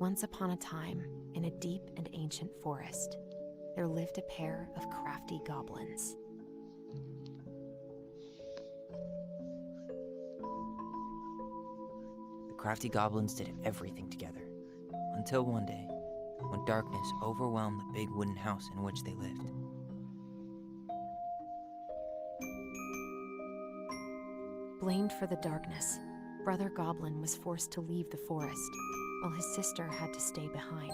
Once upon a time, in a deep and ancient forest, there lived a pair of crafty goblins. The crafty goblins did everything together, until one day, when darkness overwhelmed the big wooden house in which they lived. Blamed for the darkness, Brother Goblin was forced to leave the forest, while his sister had to stay behind.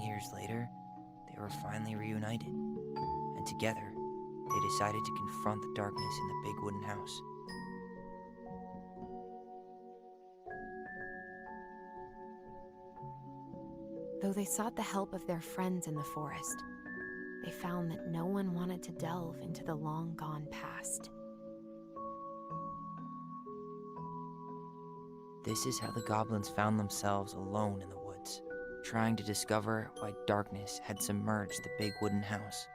Years later, they were finally reunited, and together, they decided to confront the darkness in the big wooden house. Though they sought the help of their friends in the forest, they found that no one wanted to delve into the long-gone past. This is how the goblins found themselves alone in the woods, trying to discover why darkness had submerged the big wooden house.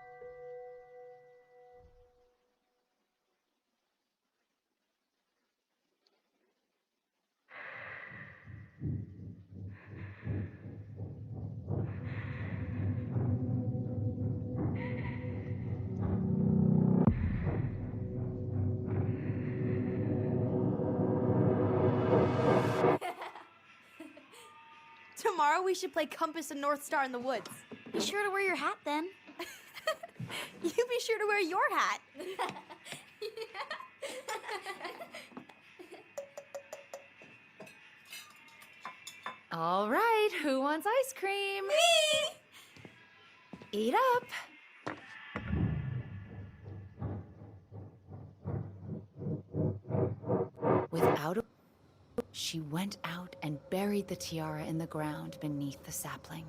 Tomorrow we should play Compass and North Star in the woods. Be sure to wear your hat then. You be sure to wear your hat. All right, who wants ice cream? Me! Eat up. Without a... She went out and buried the tiara in the ground beneath the sapling.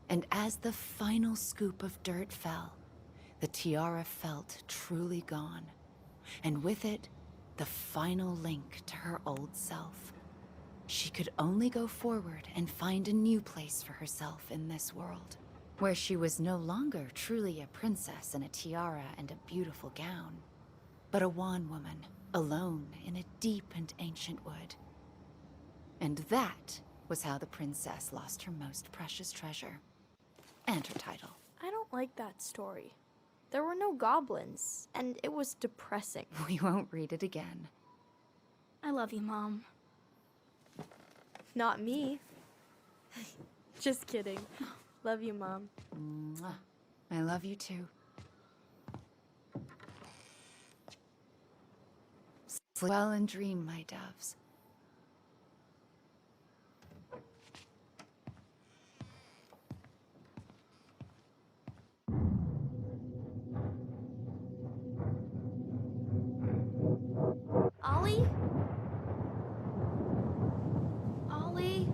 And as the final scoop of dirt fell, the tiara felt truly gone, and with it, the final link to her old self. She could only go forward and find a new place for herself in this world, where she was no longer truly a princess in a tiara and a beautiful gown, but a wan woman, alone in a deep and ancient wood. And that was how the princess lost her most precious treasure, and her title. I don't like that story. There were no goblins, and it was depressing. We won't read it again. I love you, Mom. Not me. Just kidding. Love you, Mom. Mwah. I love you too. Sleep well and dream, my doves. Ollie? Ollie?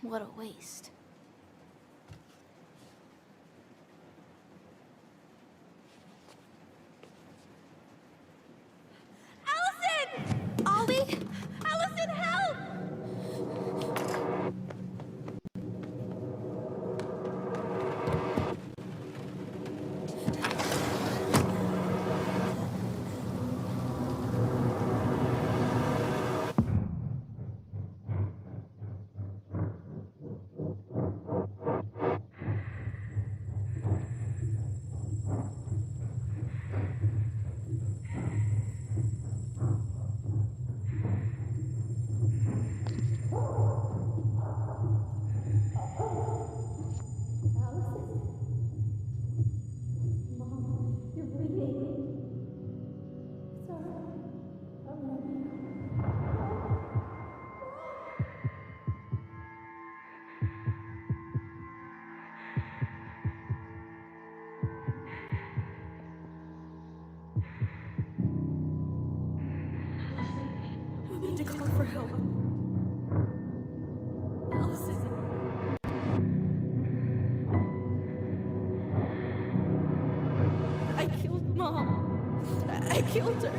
What a waste. Allison! Ollie! Allison, help! We need to call for help. killed her.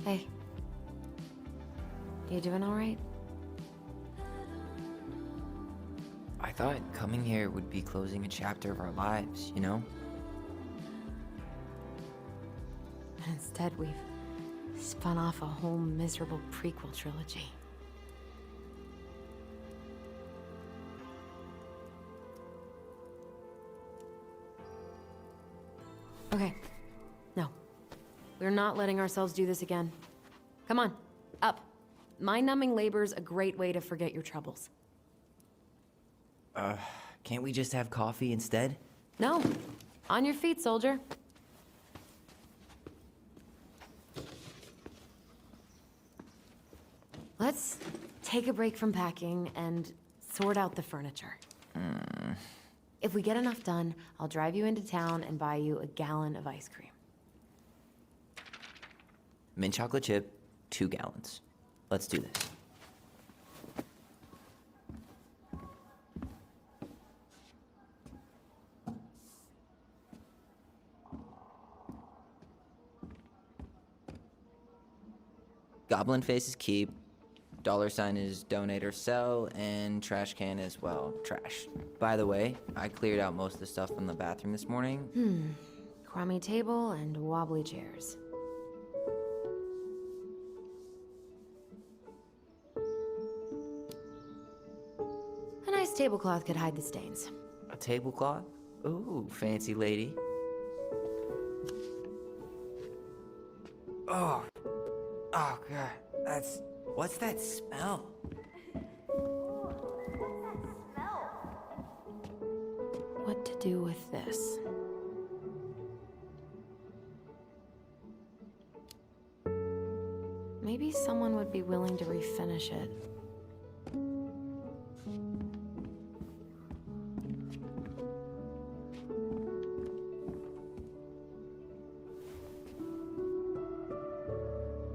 Hey. You doing all right? I thought coming here would be closing a chapter of our lives, you know? And instead, we've spun off a whole miserable prequel trilogy. Okay. No. We're not letting ourselves do this again. Come on, up. Mind-numbing labor's a great way to forget your troubles. Can't we just have coffee instead? No. On your feet, soldier. Let's take a break from packing and sort out the furniture. If we get enough done, I'll drive you into town and buy you a gallon of ice cream. Mint chocolate chip, 2 gallons. Let's do this. Goblin face is keep, $sign is donate or sell, and trash can is, well, trash. By the way, I cleared out most of the stuff from the bathroom this morning. Crummy table and wobbly chairs. A nice tablecloth could hide the stains. A tablecloth? Ooh, fancy lady. Oh, God, what's that smell? to do with this? Maybe someone would be willing to refinish it.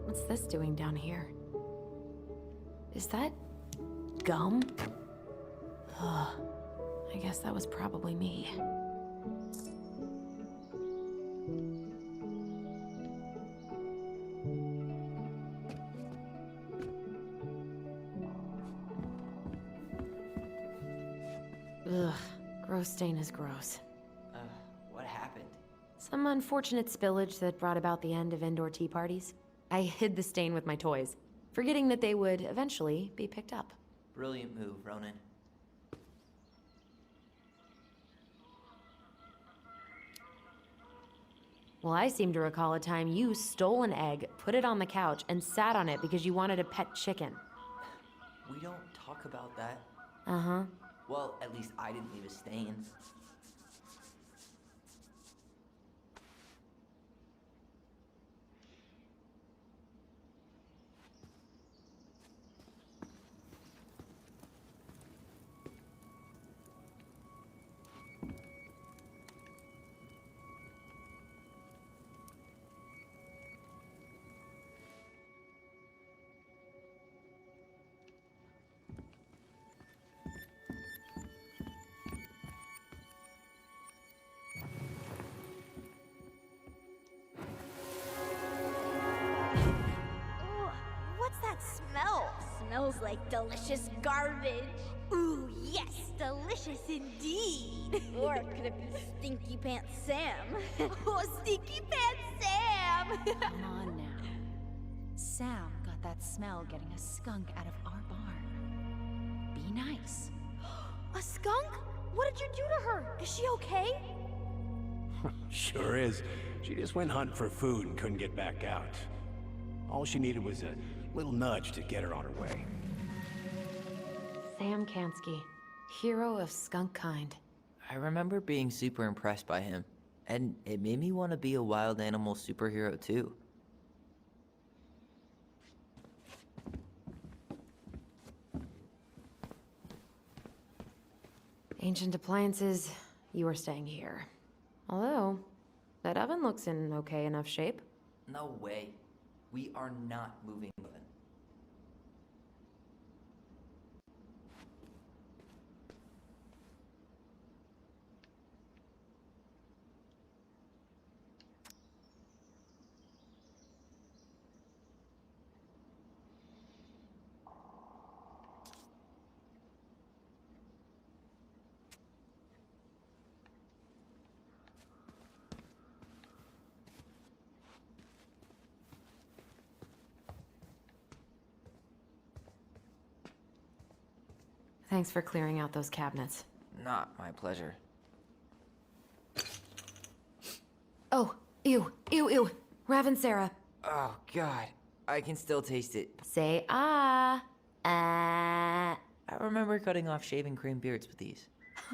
What's this doing down here? Is that gum? Ugh. I guess that was probably me. Ugh, gross stain is gross. What happened? Some unfortunate spillage that brought about the end of indoor tea parties. I hid the stain with my toys, forgetting that they would eventually be picked up. Brilliant move, Ronan. Well, I seem to recall a time you stole an egg, put it on the couch, and sat on it because you wanted a pet chicken. We don't talk about that. Uh-huh. Well, at least I didn't leave a stain. Ugh, what's that smell? Smells like delicious garbage. Ooh, yes, delicious indeed. Or could it be Stinky Pants Sam? Oh, Stinky Pants Sam! Come on now. Sam got that smell getting a skunk out of our barn. Be nice. A skunk? What did you do to her? Is she okay? Sure is. She just went hunting for food and couldn't get back out. All she needed was a little nudge to get her on her way. Sam Kansky, hero of skunk kind. I remember being super impressed by him, and it made me want to be a wild animal superhero too. Ancient appliances, you are staying here. Although, that oven looks in okay enough shape. No way. We are not moving the oven. Thanks for clearing out those cabinets. Not my pleasure. Oh, ew, ew, ew. Raven Sarah. Oh god, I can still taste it. Say ah. Ah. I remember cutting off shaving cream beards with these.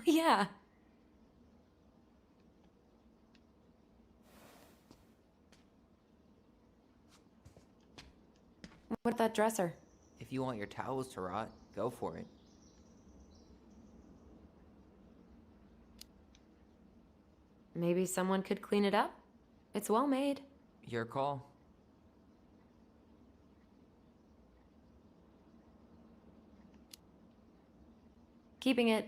Yeah. What about that dresser? If you want your towels to rot, go for it. Maybe someone could clean it up? It's well made. Your call. Keeping it.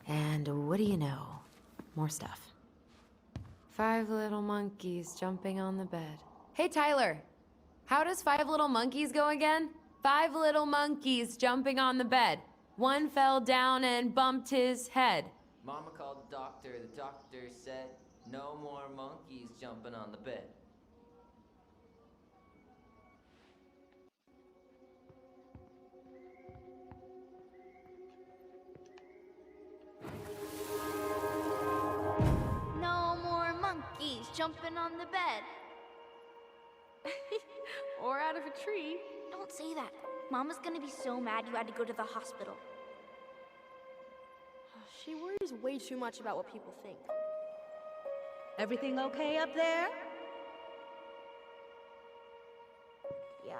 And what do you know? More stuff. 5 little monkeys jumping on the bed. Hey, Tyler. How does 5 little monkeys go again? 5 little monkeys jumping on the bed. One fell down and bumped his head. Mama called the doctor. The doctor said, no more monkeys jumping on the bed. monkeys jumping on the bed. Or out of a tree. Don't say that. Mama's gonna be so mad you had to go to the hospital. She worries way too much about what people think. Everything okay up there? Yeah.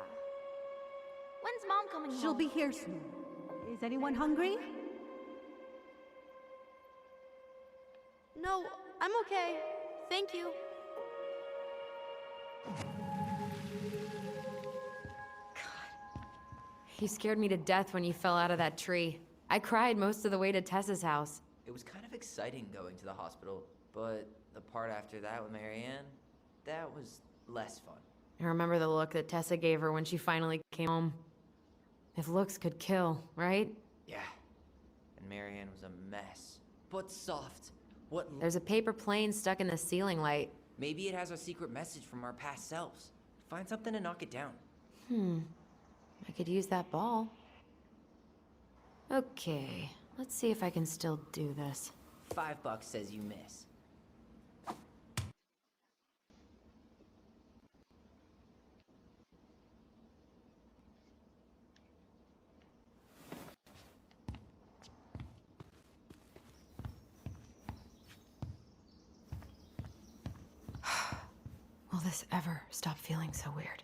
When's Mom coming home? She'll be here soon. Is anyone hungry? No, I'm okay. Thank you. You scared me to death when you fell out of that tree. I cried most of the way to Tessa's house. It was kind of exciting going to the hospital, but the part after that with Marianne, that was less fun. I remember the look that Tessa gave her when she finally came home. If looks could kill, right? Yeah. And Marianne was a mess. But soft. What? There's a paper plane stuck in the ceiling light. Maybe it has a secret message from our past selves. Find something to knock it down. I could use that ball. Okay, let's see if I can still do this. $5 says you miss. Will this ever stop feeling so weird?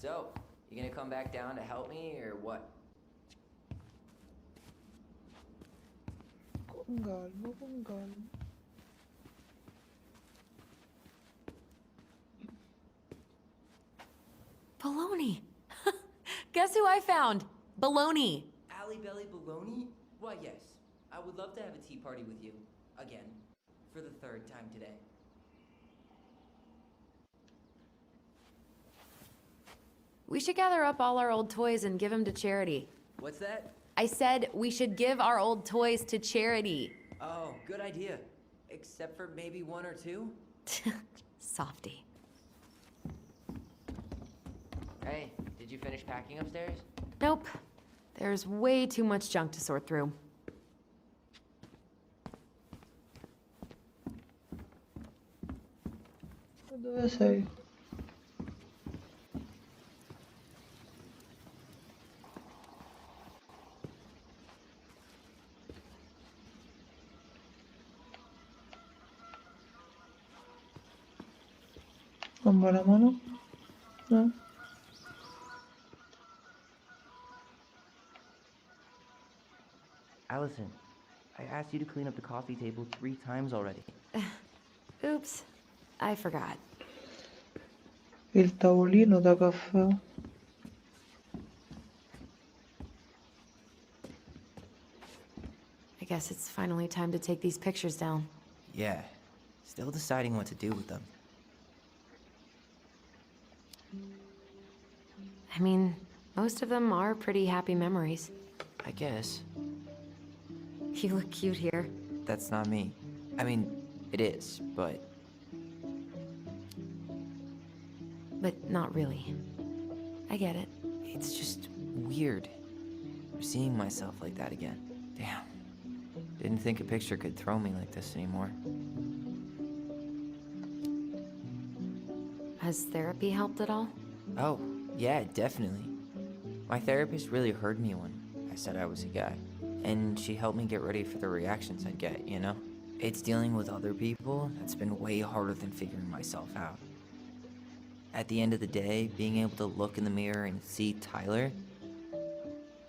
So, you gonna come back down to help me, or what? Com calma, com calma. Baloney! Guess who I found? Baloney! Alley Belly Baloney? Why, yes. I would love to have a tea party with you. Again. For the 3rd time today. We should gather up all our old toys and give them to charity. What's that? I said we should give our old toys to charity. Oh, good idea. Except for maybe 1 or 2? Softy. Hey, did you finish packing upstairs? Nope. There's way too much junk to sort through. Dove sei? Con buona mano? No? Allison, I asked you to clean up the coffee table 3 times already. Oops. I forgot. Il tavolino da caffè. I guess it's finally time to take these pictures down. Yeah. Still deciding what to do with them. I mean, most of them are pretty happy memories. I guess. You look cute here. That's not me. I mean, it is, but... But not really. I get it. It's just weird. Seeing myself like that again. Damn. Didn't think a picture could throw me like this anymore. Has therapy helped at all? Oh, yeah, definitely. My therapist really heard me when I said I was a guy. And she helped me get ready for the reactions I'd get, you know? It's dealing with other people that's been way harder than figuring myself out. At the end of the day, being able to look in the mirror and see Tyler,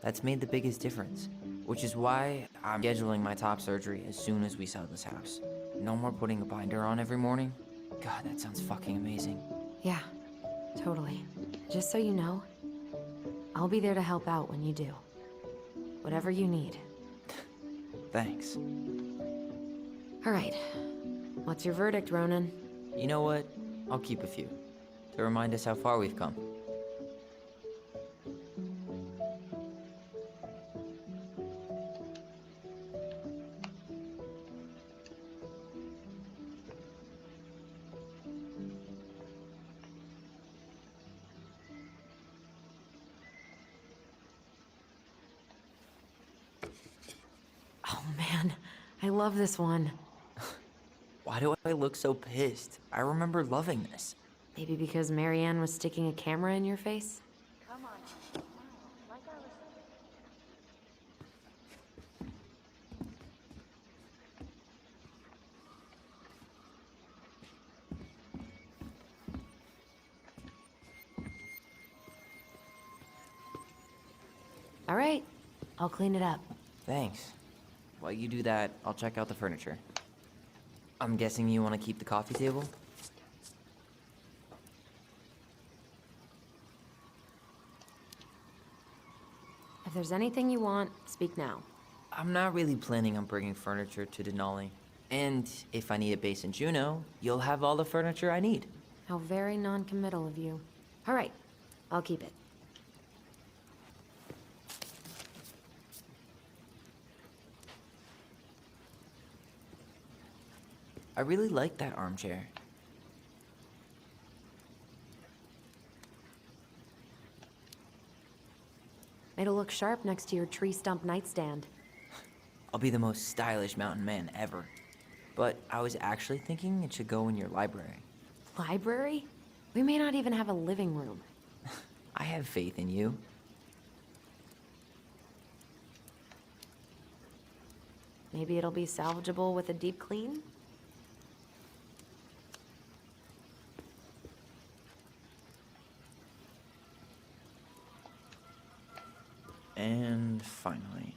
That's made the biggest difference. Which is why I'm scheduling my top surgery as soon as we sell this house. No more putting a binder on every morning. God, that sounds fucking amazing. Yeah, totally. Just so you know, I'll be there to help out when you do. Whatever you need. Thanks. All right. What's your verdict, Ronan? You know what? I'll keep a few. To remind us how far we've come. Oh man, I love this one. Why do I look so pissed? I remember loving this. Maybe because Marianne was sticking a camera in your face? Come on, smile, like Allison. All right, I'll clean it up. Thanks. While you do that, I'll check out the furniture. I'm guessing you want to keep the coffee table? If there's anything you want, speak now. I'm not really planning on bringing furniture to Denali. And if I need a base in Juneau, you'll have all the furniture I need. How very non-committal of you. All right, I'll keep it. I really like that armchair. It'll look sharp next to your tree stump nightstand. I'll be the most stylish mountain man ever. But I was actually thinking it should go in your library. Library? We may not even have a living room. I have faith in you. Maybe it'll be salvageable with a deep clean? And finally,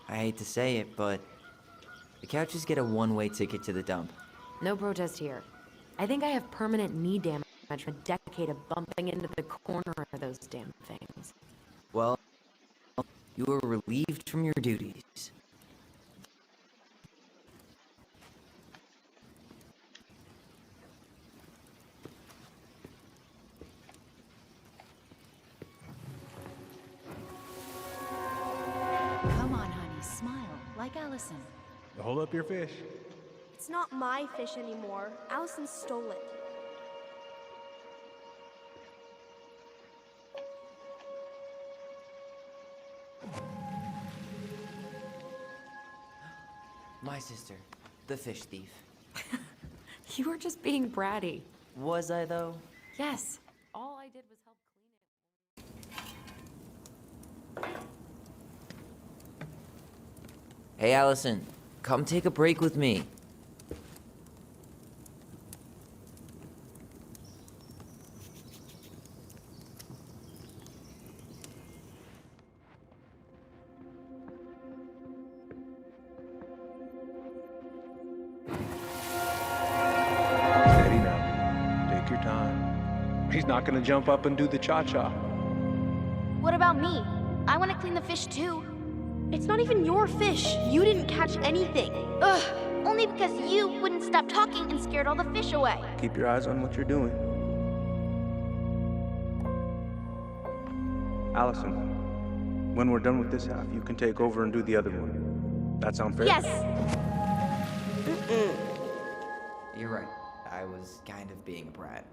I hate to say it, but the couches get a one-way ticket to the dump. No protest here. I think I have permanent knee damage from a decade of bumping into the corner of those damn things. Well, you were relieved from your duties. Come on, honey, smile, like Allison. Hold up your fish. It's not my fish anymore. Allison stole it. My sister, the fish thief. You were just being bratty. Was I, though? Yes. All I did was help clean it. Hey, Allison, come take a break with me. Steady now. Take your time. He's not gonna jump up and do the cha-cha. What about me? I want to clean the fish too. It's not even your fish. You didn't catch anything. Ugh, only because you wouldn't stop talking and scared all the fish away. Keep your eyes on what you're doing. Allison, when we're done with this half, you can take over and do the other one. That sound fair? Yes! You're right. I was kind of being a brat.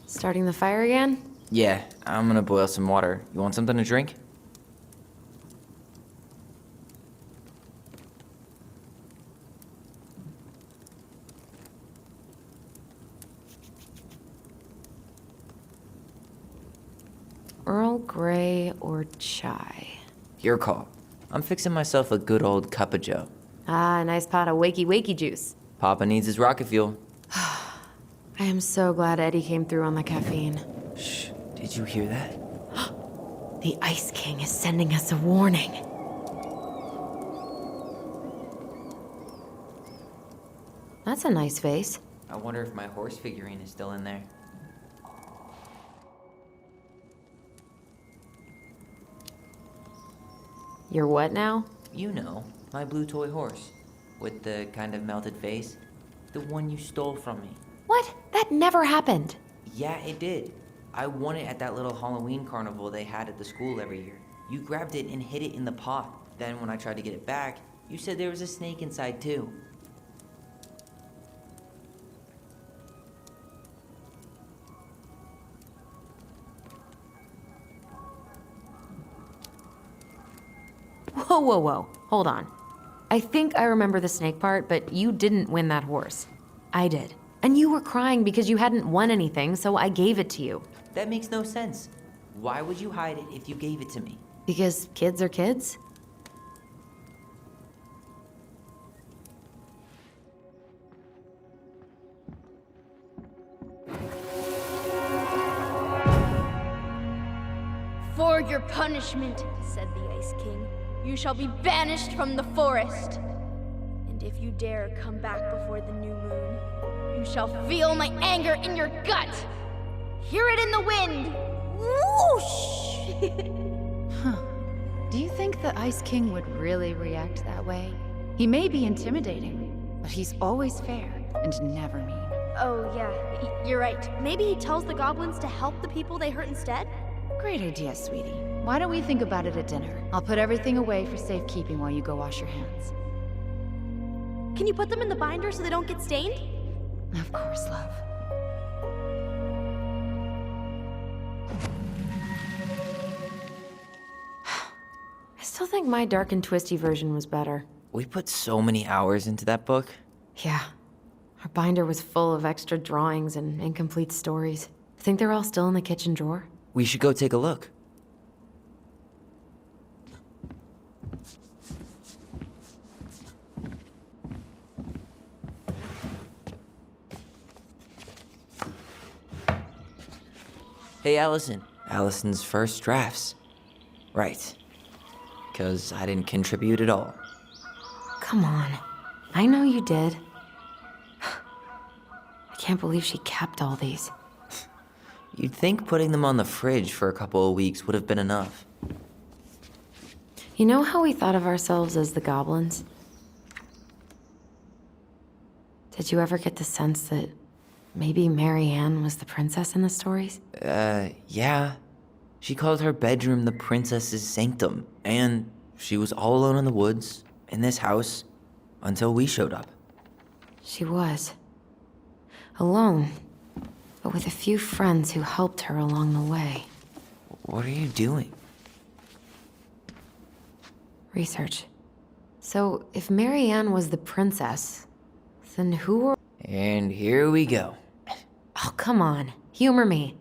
Starting the fire again? Yeah, I'm gonna boil some water. You want something to drink? Earl Grey or chai? Your call. I'm fixing myself a good old cup of joe. Ah, a nice pot of wakey wakey juice. Papa needs his rocket fuel. I am so glad Eddie came through on the caffeine. Shh, did you hear that? The Ice King is sending us a warning. That's a nice face. I wonder if my horse figurine is still in there. You're what now? You know, my blue toy horse. With the kind of melted face. The one you stole from me. What? That never happened. Yeah, it did. I won it at that little Halloween carnival they had at the school every year. You grabbed it and hid it in the pot. Then when I tried to get it back, you said there was a snake inside too. Whoa, whoa, whoa. Hold on. I think I remember the snake part, but you didn't win that horse. I did. And you were crying because you hadn't won anything, so I gave it to you. That makes no sense. Why would you hide it if you gave it to me? Because kids are kids? For your punishment, said the Ice King, you shall be banished from the forest. And if you dare come back before the new moon, you shall feel my anger in your gut. Hear it in the wind. Whoosh! Huh. Do you think the Ice King would really react that way? He may be intimidating, but he's always fair and never mean. Oh, yeah, you're right. Maybe he tells the goblins to help the people they hurt instead? Great idea, sweetie. Why don't we think about it at dinner? I'll put everything away for safekeeping while you go wash your hands. Can you put them in the binder so they don't get stained? Of course, love. I still think my dark and twisty version was better. We put so many hours into that book. Yeah. Our binder was full of extra drawings and incomplete stories. Think they're all still in the kitchen drawer? We should go take a look. Hey, Allison. Allison's first drafts. Right. Because I didn't contribute at all. Come on. I know you did. I can't believe she kept all these. You'd think putting them on the fridge for a couple of weeks would have been enough. You know how we thought of ourselves as the goblins? Did you ever get the sense that maybe Mary Ann was the princess in the stories? Yeah. She called her bedroom the princess's sanctum, and she was all alone in the woods, in this house, until we showed up. She was. Alone, but with a few friends who helped her along the way. What are you doing? Research. So, if Mary Ann was the princess, then who were... And here we go. Oh, come on. Humor me.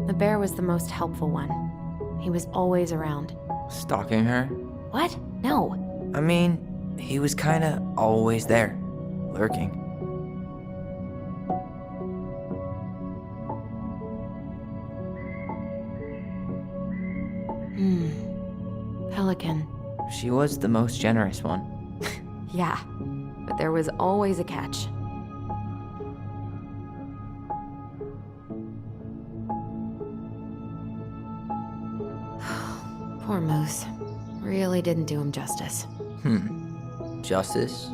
The bear was the most helpful one. He was always around. Stalking her? What? No. I mean, he was kinda always there, lurking. Pelican. She was the most generous one. Yeah, but there was always a catch. Poor Moose. Really didn't do him justice. Justice?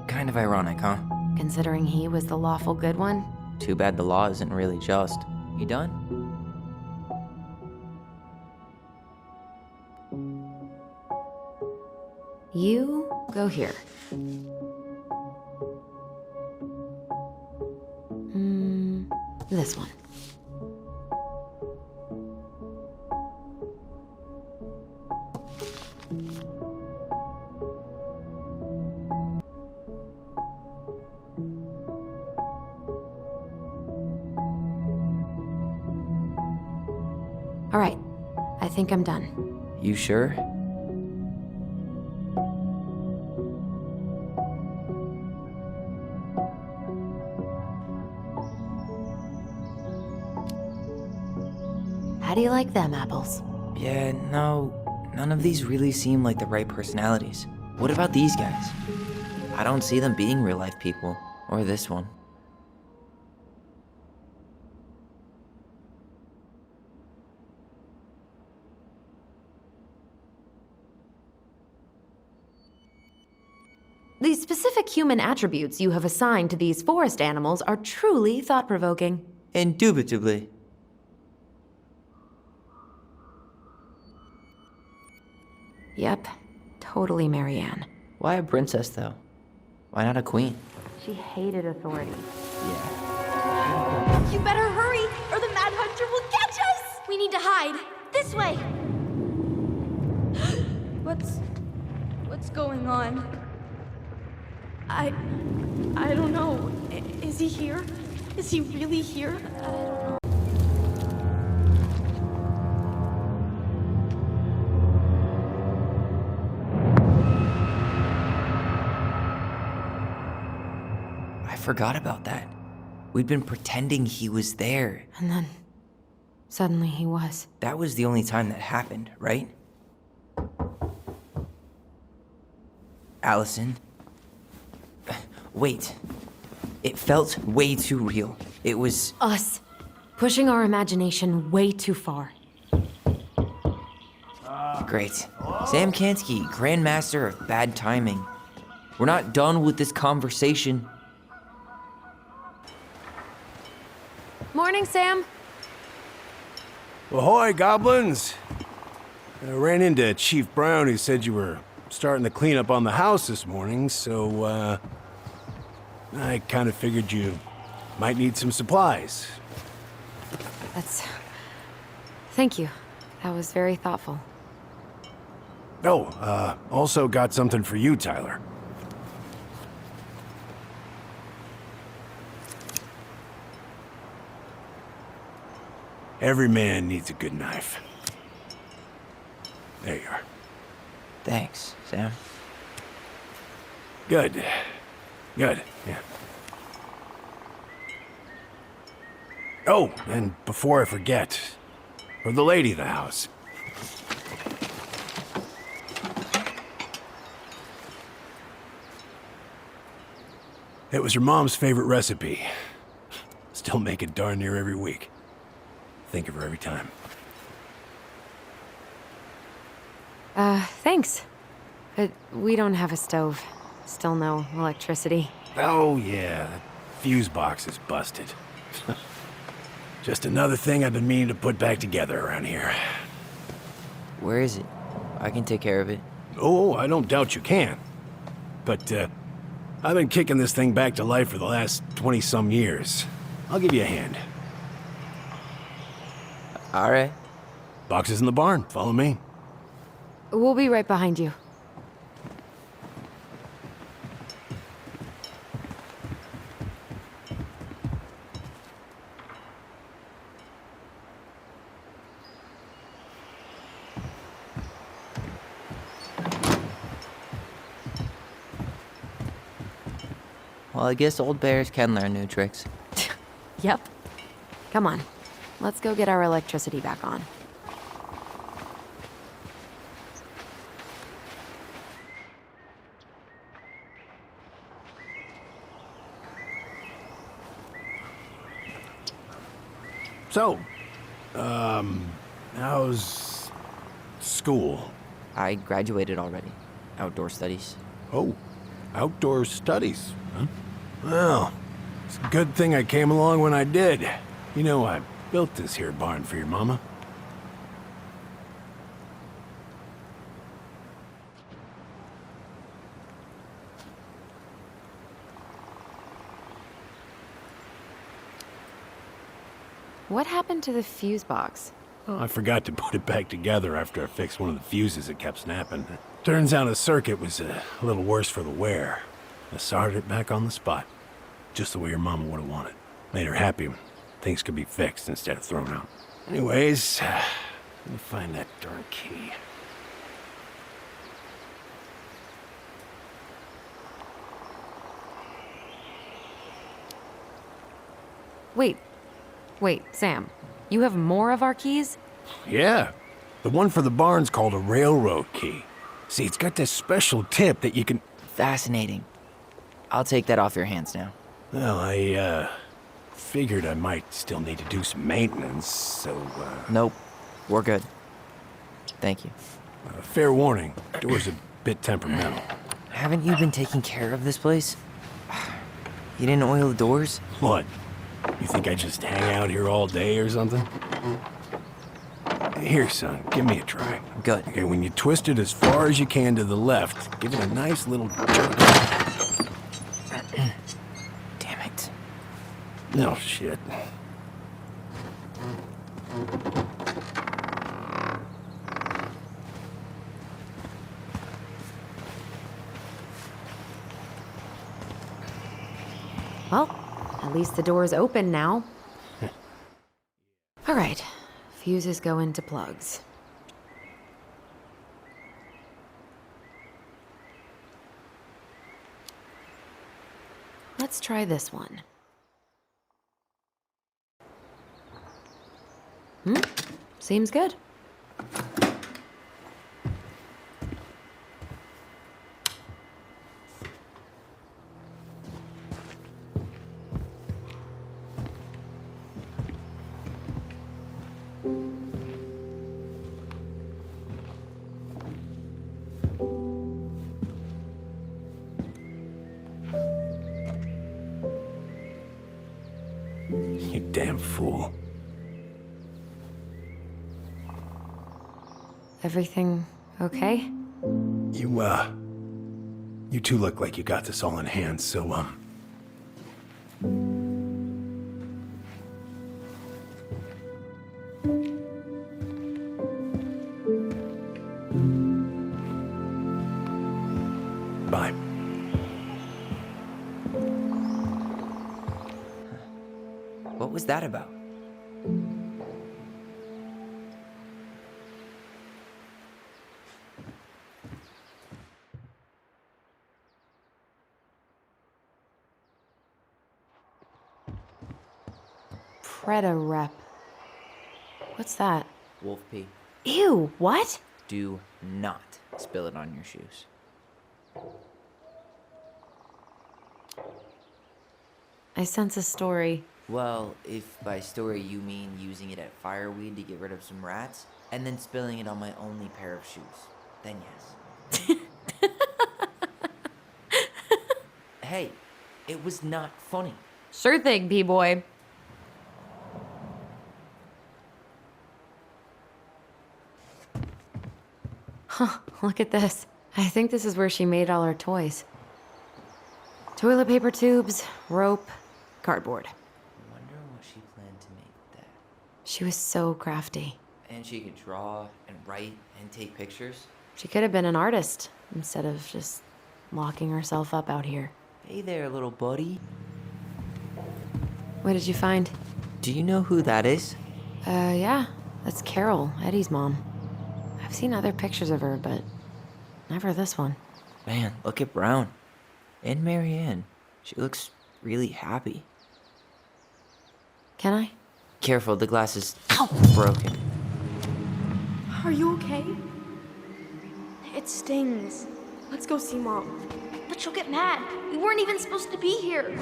Kind of ironic, huh? Considering he was the lawful good one. Too bad the law isn't really just. You done? You go here. This one. All right, I think I'm done. You sure? How do you like them apples? Yeah, no, none of these really seem like the right personalities. What about these guys? I don't see them being real-life people, or this one. The specific human attributes you have assigned to these forest animals are truly thought-provoking. Indubitably. Yep, totally Marianne. Why a princess, though? Why not a queen? She hated authority. Yeah. You better hurry, or the Mad Hunter will catch us! We need to hide. This way! What's going on? I don't know. Is he here? Is he really here? I don't know. I forgot about that. We'd been pretending he was there. And then, suddenly he was. That was the only time that happened, right? Allison? Wait. It felt way too real. It was... Us. Pushing our imagination way too far. Great. Sam Kansky, Grandmaster of Bad Timing. We're not done with this conversation. Morning, Sam. Ahoy, goblins! I ran into Chief Brown, who said you were starting to clean up on the house this morning, so, I kind of figured you might need some supplies. Thank you. That was very thoughtful. Oh, also got something for you, Tyler. Every man needs a good knife. There you are. Thanks, Sam. Good. Good, yeah. Oh, and before I forget, for the lady of the house. It was your mom's favorite recipe. Still make it darn near every week. Think of her every time. Thanks. But we don't have a stove. Still no electricity. Oh, yeah, that fuse box is busted. Just another thing I've been meaning to put back together around here. Where is it? I can take care of it. Oh, I don't doubt you can. But, I've been kicking this thing back to life for the last 20-some years. I'll give you a hand. All right. Box is in the barn. Follow me. We'll be right behind you. Well, I guess old bears can learn new tricks. Yep. Come on. Let's go get our electricity back on. So, how's school? I graduated already. Outdoor studies. Oh, outdoor studies, huh? Well, it's a good thing I came along when I did. You know, I built this here barn for your mama. What happened to the fuse box? Oh, I forgot to put it back together after I fixed one of the fuses that kept snapping. Turns out the circuit was a little worse for the wear. I soldered it back on the spot, just the way your mama would have wanted. Made her happy when things could be fixed instead of thrown out. Anyways, let me find that darn key. Wait, Sam. You have more of our keys? Yeah, the one for the barn's called a railroad key. See, it's got this special tip that you can... Fascinating. I'll take that off your hands now. Well, I, figured I might still need to do some maintenance, so, Nope. We're good. Thank you. fair warning, door's a bit temperamental. Haven't you been taking care of this place? You didn't oil the doors? What? You think I just hang out here all day or something? Here, son, give me a try. Good. Okay, when you twist it as far as you can to the left, give it a nice little jerk. Damn it. No shit. Well, at least the door's open now. All right, fuses go into plugs. Let's try this one. Seems good. You damn fool. Everything okay? You two look like you got this all in hand, so, bye. What was that about? Preda-rep. What's that? Wolf pee. Ew, what? Do not spill it on your shoes. I sense a story. Well, if by story you mean using it at fireweed to get rid of some rats, and then spilling it on my only pair of shoes, then yes. Hey, it was not funny. Sure thing, P-boy. Huh, look at this. I think this is where she made all her toys. Toilet paper tubes, rope, cardboard. I wonder what she planned to make with that. She was so crafty. And she could draw and write and take pictures. She could have been an artist instead of just locking herself up out here. Hey there, little buddy. What did you find? Do you know who that is? Yeah. That's Carol, Eddie's mom. I've seen other pictures of her, but never this one. Man, look at Brown. And Marianne. She looks really happy. Can I? Careful, the glass is broken. Are you okay? It stings. Let's go see Mom. But she'll get mad. We weren't even supposed to be here.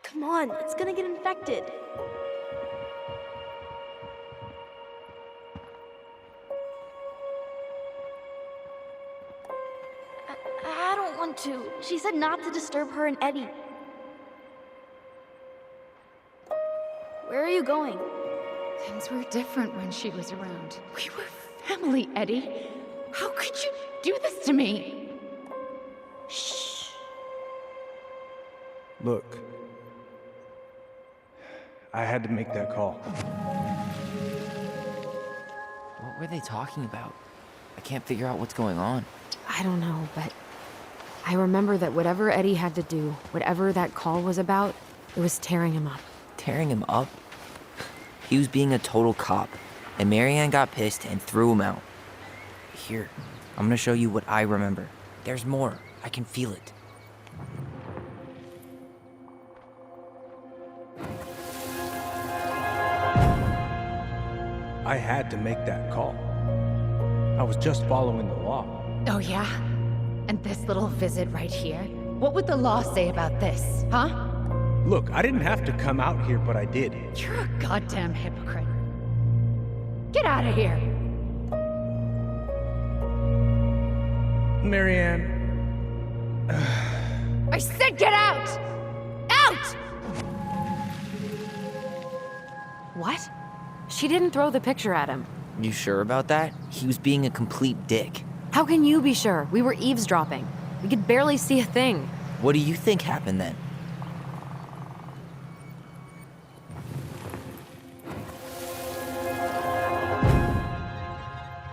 Come on, it's gonna get infected. I don't want to. She said not to disturb her and Eddie. Where are you going? Things were different when she was around. We were family, Eddie. How could you do this to me? Shh. Look, I had to make that call. What were they talking about? I can't figure out what's going on. I don't know, but I remember that whatever Eddie had to do, whatever that call was about, it was tearing him up. Tearing him up? He was being a total cop, and Marianne got pissed and threw him out. Here, I'm gonna show you what I remember. There's more. I can feel it. I had to make that call. I was just following the law. Oh, yeah? And this little visit right here? What would the law say about this, huh? Look, I didn't have to come out here, but I did. You're a goddamn hypocrite. Get out of here! Marianne. I said get out! Out! What? She didn't throw the picture at him. You sure about that? He was being a complete dick. How can you be sure? We were eavesdropping. We could barely see a thing. What do you think happened then?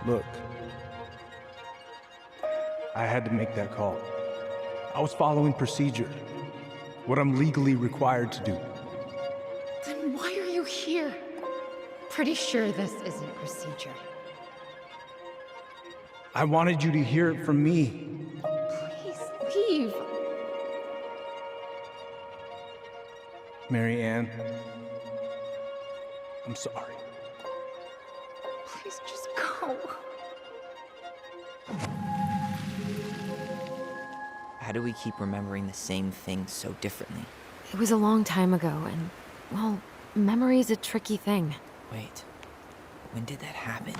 Look, I had to make that call. I was following procedure, what I'm legally required to do. Then why are you here? Pretty sure this isn't procedure. I wanted you to hear it from me. Please leave. Marianne, I'm sorry. Please just go. How do we keep remembering the same things so differently? It was a long time ago, and, well, memory's a tricky thing. Wait, when did that happen?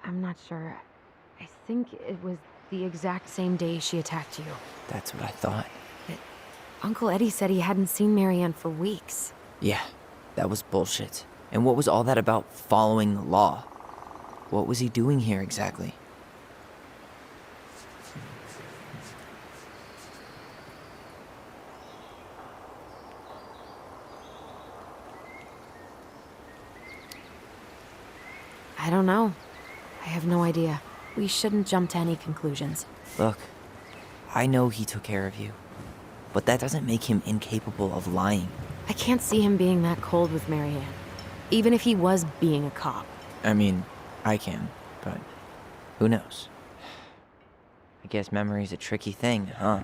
I'm not sure. I think it was the exact same day she attacked you. That's what I thought. Uncle Eddie said he hadn't seen Marianne for weeks. Yeah, that was bullshit. And what was all that about following the law? What was he doing here exactly? I don't know. I have no idea. We shouldn't jump to any conclusions. Look, I know he took care of you, but that doesn't make him incapable of lying. I can't see him being that cold with Marianne, even if he was being a cop. I mean, I can, but who knows? I guess memory's a tricky thing, huh?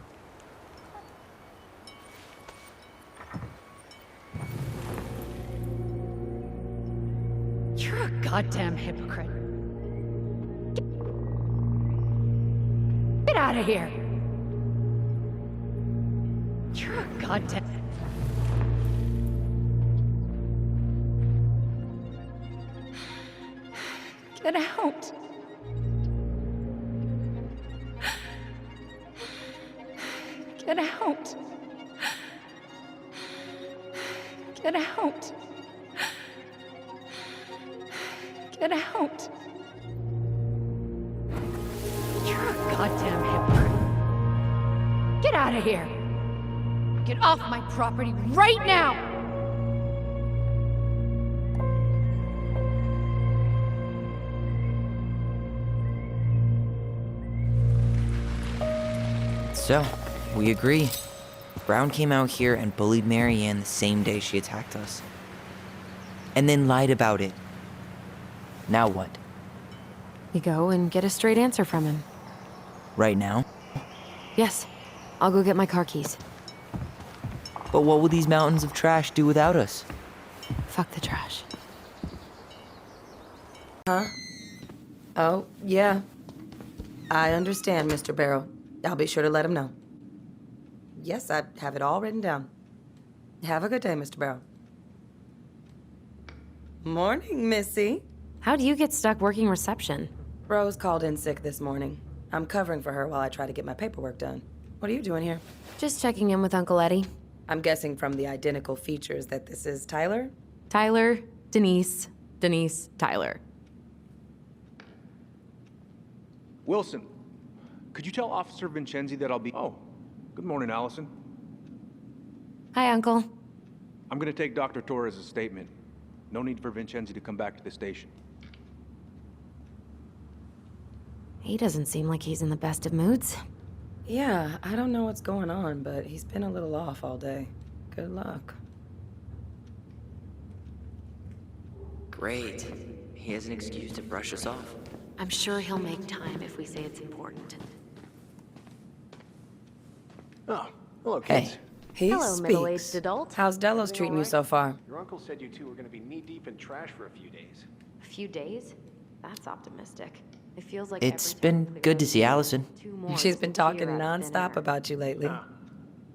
You're a goddamn hypocrite. Get out of here. You're a goddamn... Get out. Get out. Get out. Get out. You're a goddamn hypocrite. Get out of here. Get off my property right now. So, we agree. Brown came out here and bullied Marianne the same day she attacked us. And then lied about it. Now what? We go and get a straight answer from him. Right now? Yes. I'll go get my car keys. But what will these mountains of trash do without us? Fuck the trash. Huh? Oh, yeah. I understand, Mr. Barrow. I'll be sure to let him know. Yes, I have it all written down. Have a good day, Mr. Barrow. Morning, Missy. How do you get stuck working reception? Rose called in sick this morning. I'm covering for her while I try to get my paperwork done. What are you doing here? Just checking in with Uncle Eddie. I'm guessing from the identical features that this is Tyler? Tyler, Denise, Tyler. Wilson, could you tell Officer Vincenzi that I'll be... Oh, good morning, Allison. Hi, Uncle. I'm gonna take Dr. Torres' statement. No need for Vincenzi to come back to the station. He doesn't seem like he's in the best of moods. Yeah, I don't know what's going on, but he's been a little off all day. Good luck. Great. He has an excuse to brush us off. I'm sure he'll make time if we say it's important. Oh, hello, kids. Hey. He Hello, speaks. middle-aged adult. How's Delos treating you so far? Your uncle said you two were going to be knee-deep in trash for a few days. A few days? That's optimistic. It feels like It's every time been the good to girls see leave, Allison. 2 more She's been talking disappear out of thin nonstop air. about you lately. Ah,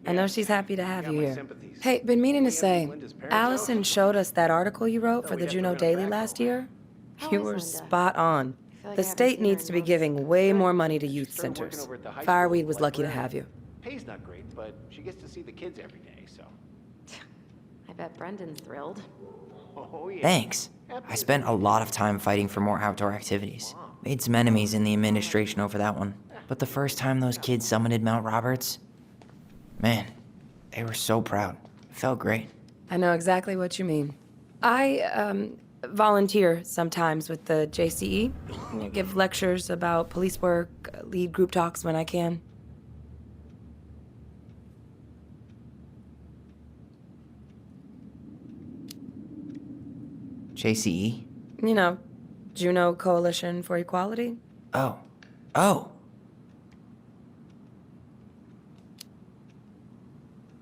I know she's happy to have got you my here. sympathies. Hey, been meaning to We have say, Linda's parents Allison out? showed us that article you wrote Oh, for we the have to Juneau rent a Daily backhoe. last year. How You is were Linda? spot on. I feel like The I haven't state seen her needs in to be months. giving way more money to youth started working centers. over at the high Fireweed school was like lucky to Brad. have you. Pay's not great, but she gets to see the kids every day, so. I bet Brendan's thrilled. Oh, yeah. Thanks. I spent a lot of time fighting for more outdoor activities. Made some enemies in the administration over that one. But the first time those kids summited Mount Roberts, man, they were so proud. It felt great. I know exactly what you mean. I volunteer sometimes with the JCE. Give lectures about police work, lead group talks when I can. JCE? You know, Juneau Coalition for Equality. Oh. Oh!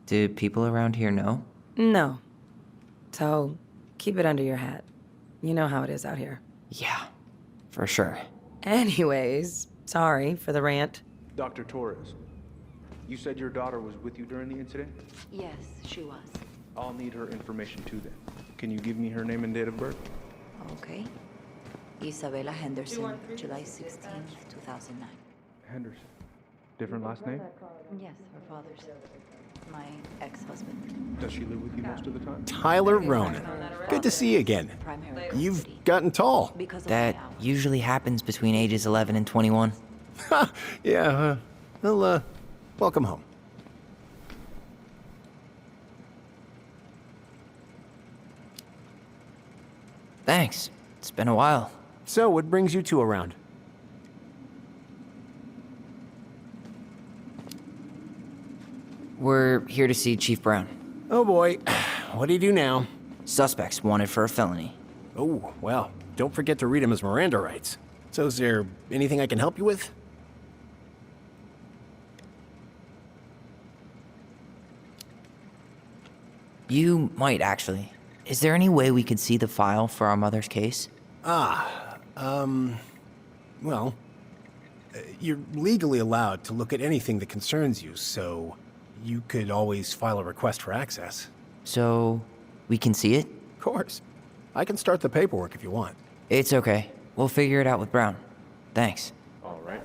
Do people around here know? No. So, keep it under your hat. You know how it is out here. Yeah, for sure. Anyways, sorry for the rant. Dr. Torres, you said your daughter was with you during the incident? Yes, she was. I'll need her information too then. Can you give me her name and date of birth? Okay. Isabella Henderson, July 16th, 2009. Henderson. Different last name? Yes, her father's. My ex-husband. Does she live with you most of the time? Tyler Ronan. Good to see you again. Primary You've custody. gotten tall. Because of That my hours. usually happens between ages 11 and 21. Yeah, well, welcome home. Thanks. It's been a while. So, what brings you two around? We're here to see Chief Brown. Oh boy, what do you do now? Suspects wanted for a felony. Oh, well, don't forget to read him his Miranda rights. So is there anything I can help you with? You might, actually. Is there any way we could see the file for our mother's case? Well, you're legally allowed to look at anything that concerns you, so you could always file a request for access. So, we can see it? Of course. I can start the paperwork if you want. It's okay. We'll figure it out with Brown. Thanks. All right.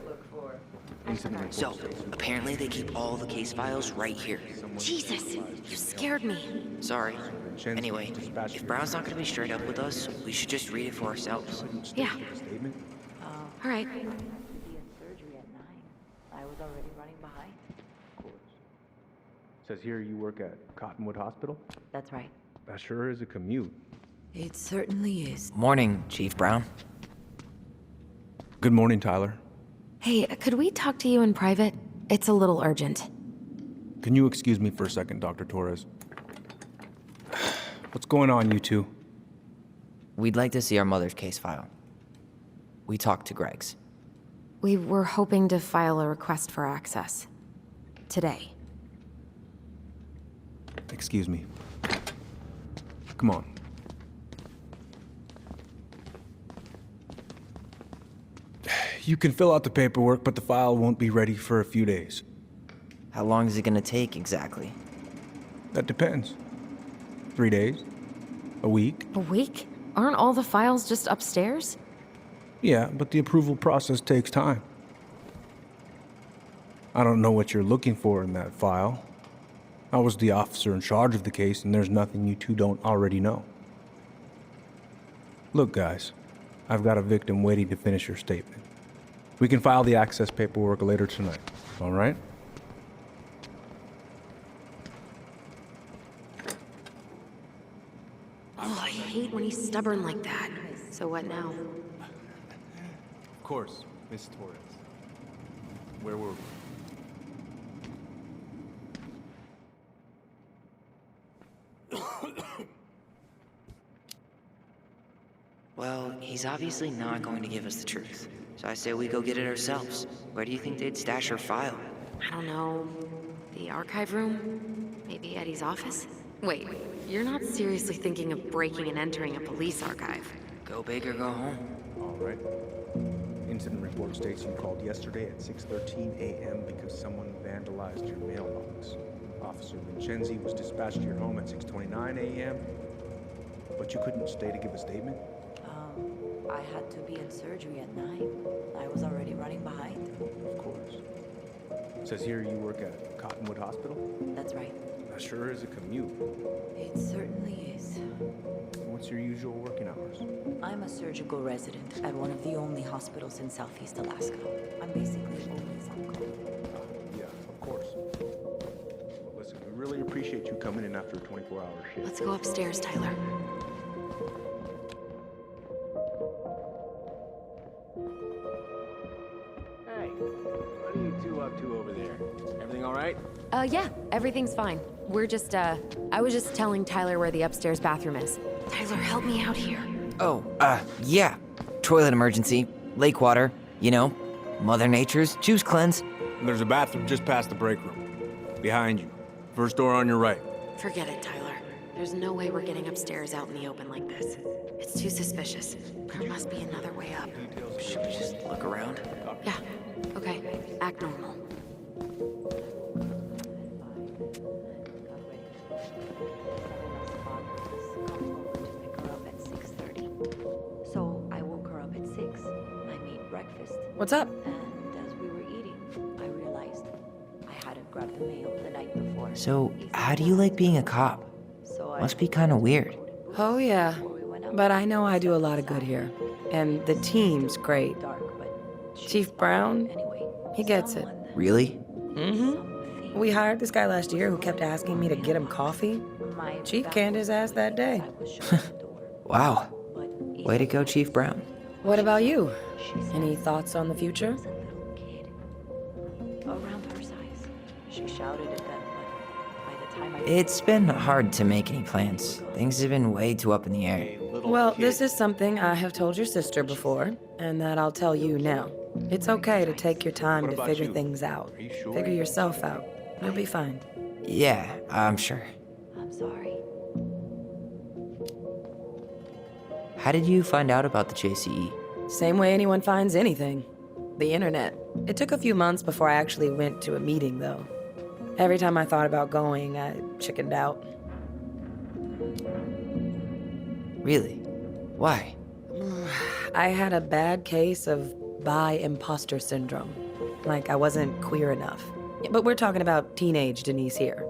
So, apparently they keep all the case files right here. Jesus, you scared me. Sorry. Anyway, if Brown's not gonna be straight up with us, we should just read it for ourselves. Yeah. Statement? All right. Be at surgery at 9. I was already running behind. Of course. Says here you work at Cottonwood Hospital? That's right. That sure is a commute. It certainly is. Morning, Chief Brown. Good morning, Tyler. Hey, could we talk to you in private? It's a little urgent. Can you excuse me for a second, Dr. Torres? What's going on, you two? We'd like to see our mother's case file. We talked to Greg's. We were hoping to file a request for access. Today. Excuse me. Come on. You can fill out the paperwork, but the file won't be ready for a few days. How long is it gonna take exactly? That depends. 3 days? A week? A week? Aren't all the files just upstairs? Yeah, but the approval process takes time. I don't know what you're looking for in that file. I was the officer in charge of the case, and there's nothing you two don't already know. Look, guys, I've got a victim waiting to finish her statement. We can file the access paperwork later tonight, all right? Oh, I hate when he's stubborn like that. So what now? Of course, Miss Torres. Where were we? Well, he's obviously not going to give us the truth. So I say we go get it ourselves. Where do you think they'd stash her file? I don't know. The archive room? Maybe Eddie's office? Wait, you're not seriously thinking of breaking and entering a police archive? Go big or go home. All right. Incident report states you called yesterday at 6:13 a.m. because someone vandalized your mailbox. Officer Vincenzi was dispatched to your home at 6:29 a.m. But you couldn't stay to give a statement? I had to be in surgery at 9. I was already running behind. Of course. It says here you work at Cottonwood Hospital? That's right. That sure is a commute. It certainly is. What's your usual working hours? I'm a surgical resident at one of the only hospitals in Southeast Alaska. I'm basically always on call. Yeah, of course. Well, listen, we really appreciate you coming in after a 24-hour shift. Let's go upstairs, Tyler. Hey, what are you two up to over there? Everything all right? Yeah, everything's fine. I was just telling Tyler where the upstairs bathroom is. Tyler, help me out here. Oh, yeah. Toilet emergency. Lake water. You know, Mother Nature's juice cleanse. And there's a bathroom just past the break room. Behind you. First door on your right. Forget it, Tyler. There's no way we're getting upstairs out in the open like this. It's too suspicious. There must be another way up. Should we just look around? Yeah, okay. Act normal. So I woke her up at 6. I made breakfast. What's up? And as we were eating, I realized I hadn't grabbed the mail the night before. So, how do you like being a cop? So I Must be kind of weird. Oh, yeah. before we went out. But I know I do a lot of good here. And the team's great. Dark, but Chief Brown, anyway, he gets it. someone- Really? Mm-hmm. We hired this guy last year who kept asking me to get him coffee. My Chief back canned his ass that day. I was shut the door. Wow. But Way to go, Chief Brown. What about you? She said Any thoughts on the future? was a little kid around her size. She shouted at them, but by the time I It's been hard to make any plans. Things have been way too up in the air. Well, this is something I have told your sister before, and that I'll tell you now. It's okay to take your time What to about figure you? things out. Are you sure? Figure yourself out. You'll be fine. Yeah, I'm sure. I'm sorry. How did you find out about the JCE? Same way anyone finds anything. The internet. It took a few months before I actually went to a meeting, though. Every time I thought about going, I chickened out. Really? Why? I had a bad case of bi-imposter syndrome. Like I wasn't queer enough. But we're talking about teenage Denise here.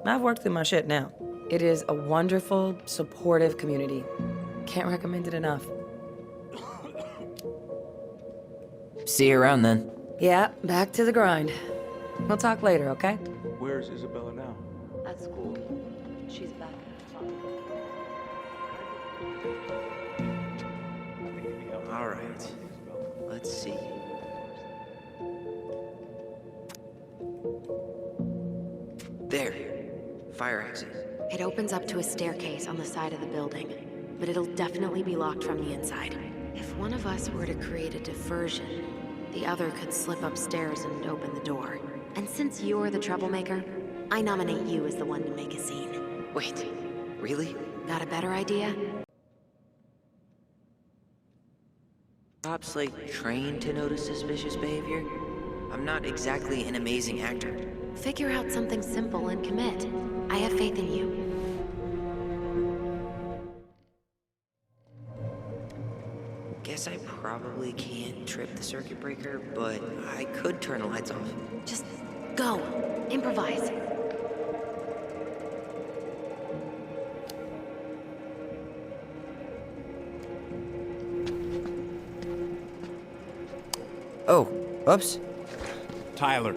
I've worked through my shit now. It is a wonderful, supportive community. Can't recommend it enough. See you around then. Yeah, back to the grind. We'll talk later, okay? Where's Isabella now? At school, she's back. All right. Let's see. There. Fire exit. It opens up to a staircase on the side of the building, but it'll definitely be locked from the inside. If one of us were to create a diversion, the other could slip upstairs and open the door. And since you're the troublemaker, I nominate you as the one to make a scene. Wait. Really? Got a better idea? Cops, like, trained to notice suspicious behavior? I'm not exactly an amazing actor. Figure out something simple and commit. I have faith in you. Guess I probably can't trip the circuit breaker, but I could turn the lights off. Just go. Improvise. Oh, oops. Tyler.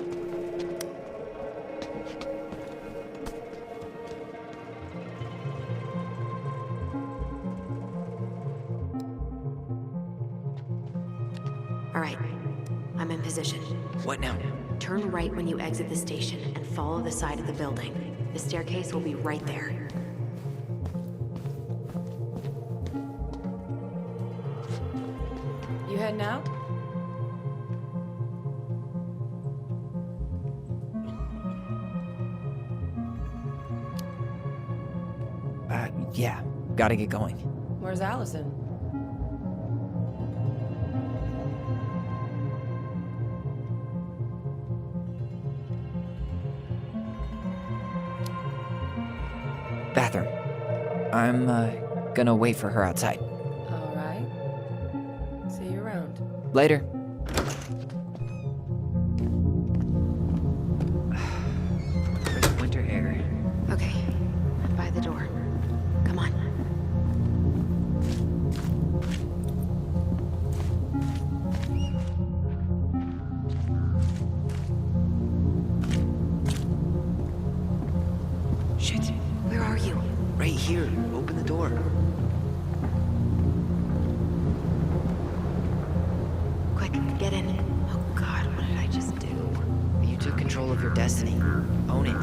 All right, I'm in position. What now? Turn right when you exit the station and follow the side of the building. The staircase will be right there. You heading out? Yeah, gotta get going. Where's Allison? Bathroom. I'm, gonna wait for her outside. All right. See you around. Later. Crisp winter air. Okay, by the door. Come on. Shit. Where are you? Right here. Open the door. Quick, get in. Oh God, what did I just do? You took control of your destiny. Own it.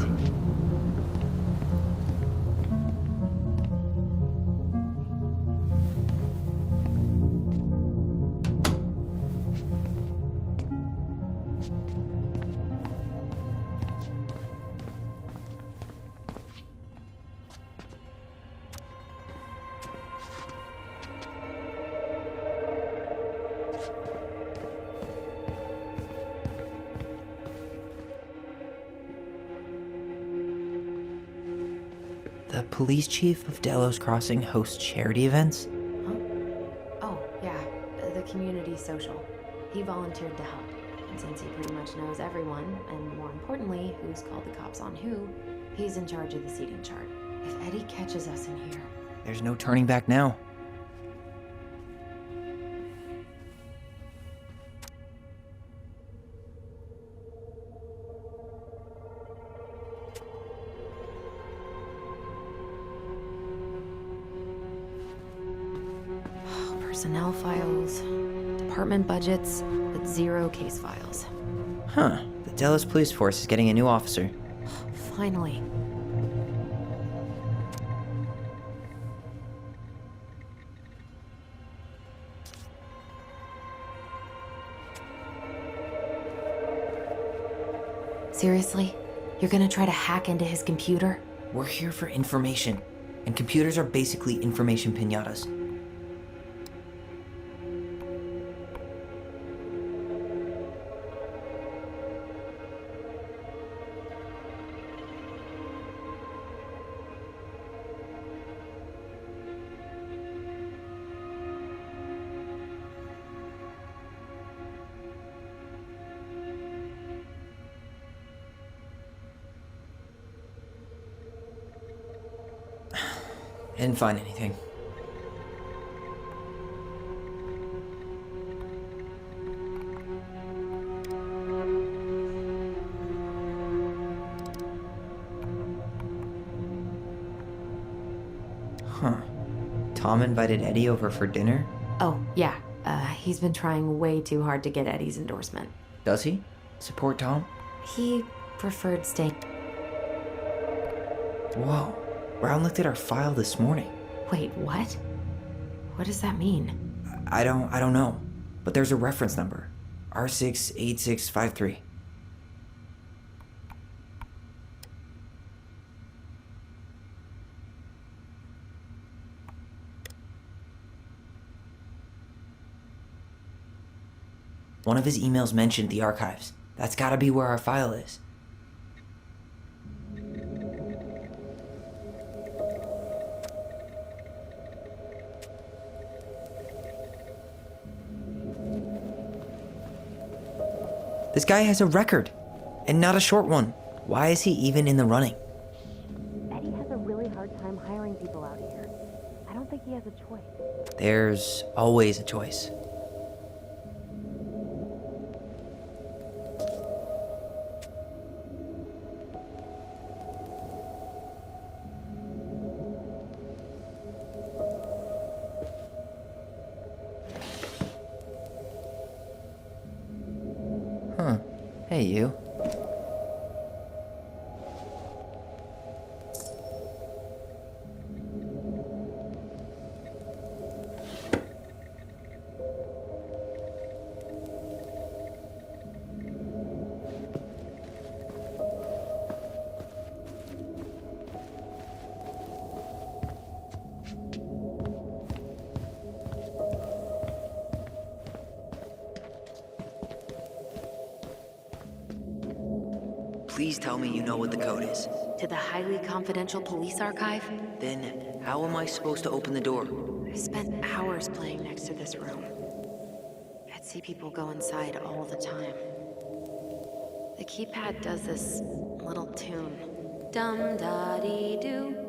The police chief of Delos Crossing hosts charity events? Oh, yeah, the community social. He volunteered to help. And since he pretty much knows everyone, and more importantly, who's called the cops on who, he's in charge of the seating chart. If Eddie catches us in here... There's no turning back now. Personnel files, department budgets, but 0 case files. Huh. The Delos Police Force is getting a new officer. Finally. Seriously? You're gonna try to hack into his computer? We're here for information, and computers are basically information piñatas. Didn't find anything. Huh. Tom invited Eddie over for dinner? Oh, yeah. He's been trying way too hard to get Eddie's endorsement. Does he? Support Tom? He preferred staying... Whoa. Brown looked at our file this morning. Wait, what? What does that mean? I don't know. But there's a reference number. R68653. One of his emails mentioned the archives. That's gotta be where our file is. This guy has a record, and not a short one. Why is he even in the running? Eddie has a really hard time hiring people out here. I don't think he has a choice. There's always a choice. Hey, you. Please tell me you know what the code is. To the highly confidential police archive? Then, how am I supposed to open the door? I spent hours playing next to this room. I'd see people go inside all the time. The keypad does this little tune. Dum-da-dee-doo.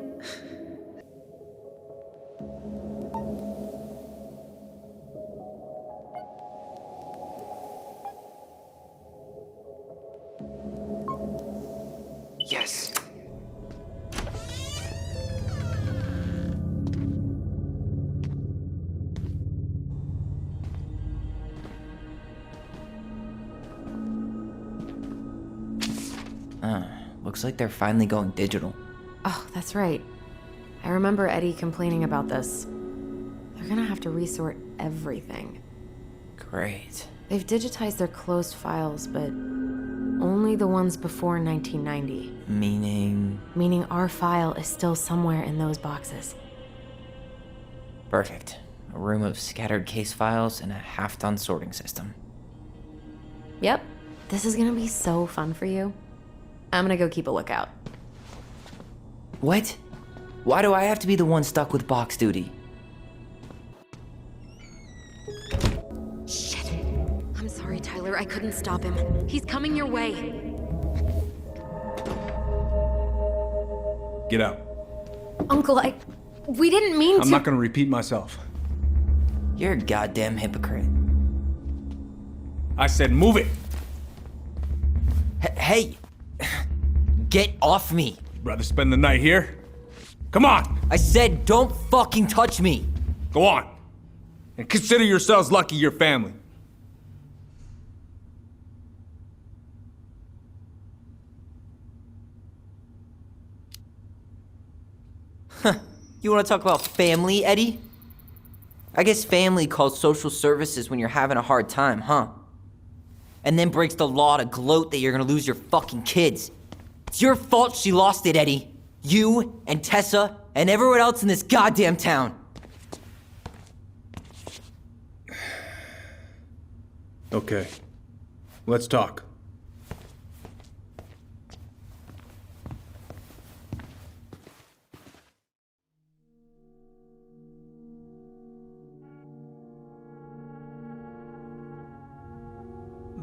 Yes. Looks like they're finally going digital. Oh, that's right. I remember Eddie complaining about this. They're gonna have to resort everything. Great. They've digitized their closed files, but only the ones before 1990. Meaning? Meaning our file is still somewhere in those boxes. Perfect. A room of scattered case files and a half-done sorting system. Yep. This is gonna be so fun for you. I'm gonna go keep a lookout. What? Why do I have to be the one stuck with box duty? Shit. I'm sorry, Tyler. I couldn't stop him. He's coming your way. Get out. Uncle, we didn't mean to. I'm not gonna repeat myself. You're a goddamn hypocrite. I said move it! Hey! Get off me! Rather spend the night here? Come on! I said don't fucking touch me! Go on! And consider yourselves lucky you're family. You wanna talk about family, Eddie? I guess family calls social services when you're having a hard time, huh? And then breaks the law to gloat that you're gonna lose your fucking kids. It's your fault she lost it, Eddie. You and Tessa and everyone else in this goddamn town. Okay. Let's talk.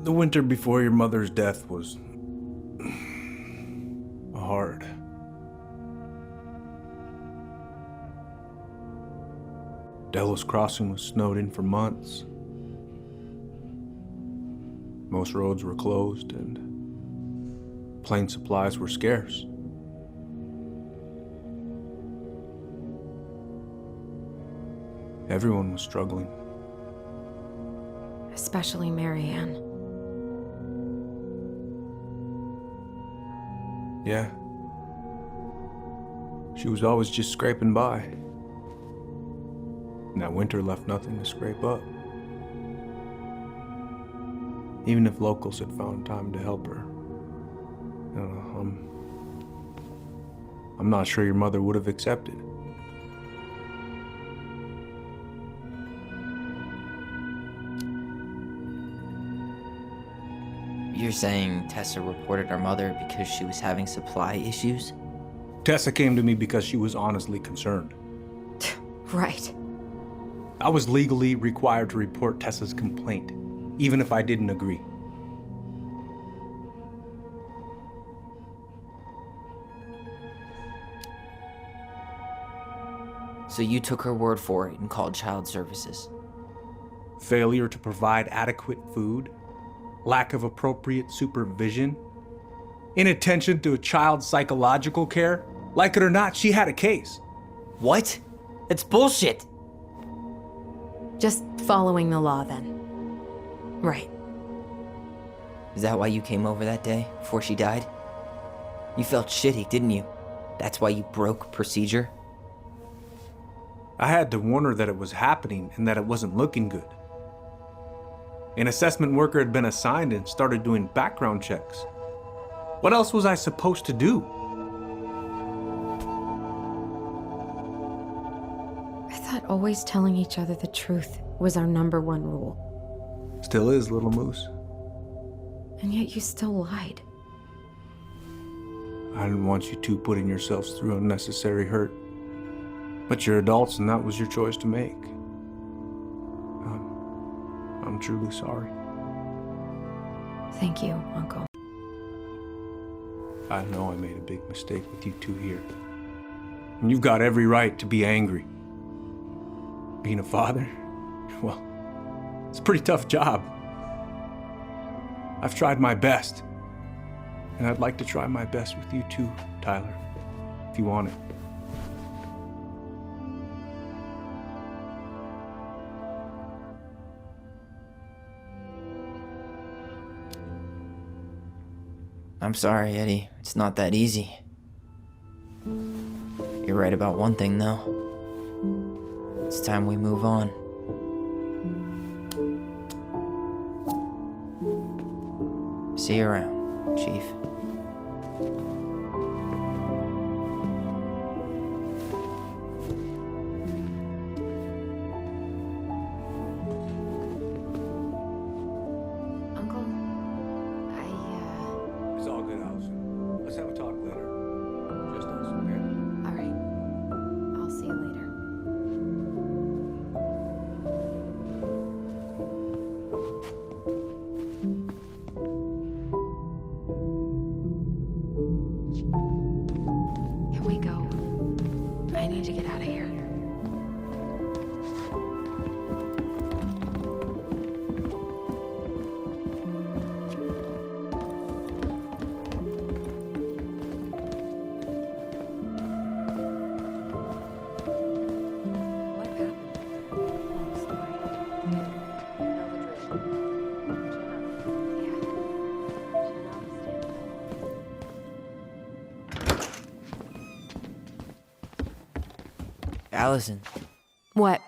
The winter before your mother's death was hard. Delos Crossing was snowed in for months. Most roads were closed and plane supplies were scarce. Everyone was struggling. Especially Marianne. Yeah. She was always just scraping by. And that winter left nothing to scrape up. Even if locals had found time to help her. I'm not sure your mother would have accepted. You're saying Tessa reported her mother because she was having supply issues? Tessa came to me because she was honestly concerned. Right. I was legally required to report Tessa's complaint, even if I didn't agree. So you took her word for it and called child services? Failure to provide adequate food, lack of appropriate supervision, inattention to a child's psychological care. Like it or not, she had a case. What? That's bullshit! Just following the law then. Right. Is that why you came over that day, before she died? You felt shitty, didn't you? That's why you broke procedure? I had to warn her that it was happening and that it wasn't looking good. An assessment worker had been assigned and started doing background checks. What else was I supposed to do? I thought always telling each other the truth was our #1 rule. Still is, little moose. And yet you still lied. I didn't want you two putting yourselves through unnecessary hurt. But you're adults and that was your choice to make. I'm truly sorry. Thank you, Uncle. I know I made a big mistake with you two here. And you've got every right to be angry. Being a father, well, it's a pretty tough job. I've tried my best. And I'd like to try my best with you too, Tyler, if you want it. I'm sorry, Eddie. It's not that easy. You're right about one thing, though. It's time we move on. See you around, Chief. Uncle, It's all good, Allison. Let's have a talk later. Just us, okay? all right. I'll see you later. Can we go? I need to get out of here. What happened? Oh, sorry. You know the drill. Yeah. Allison, What?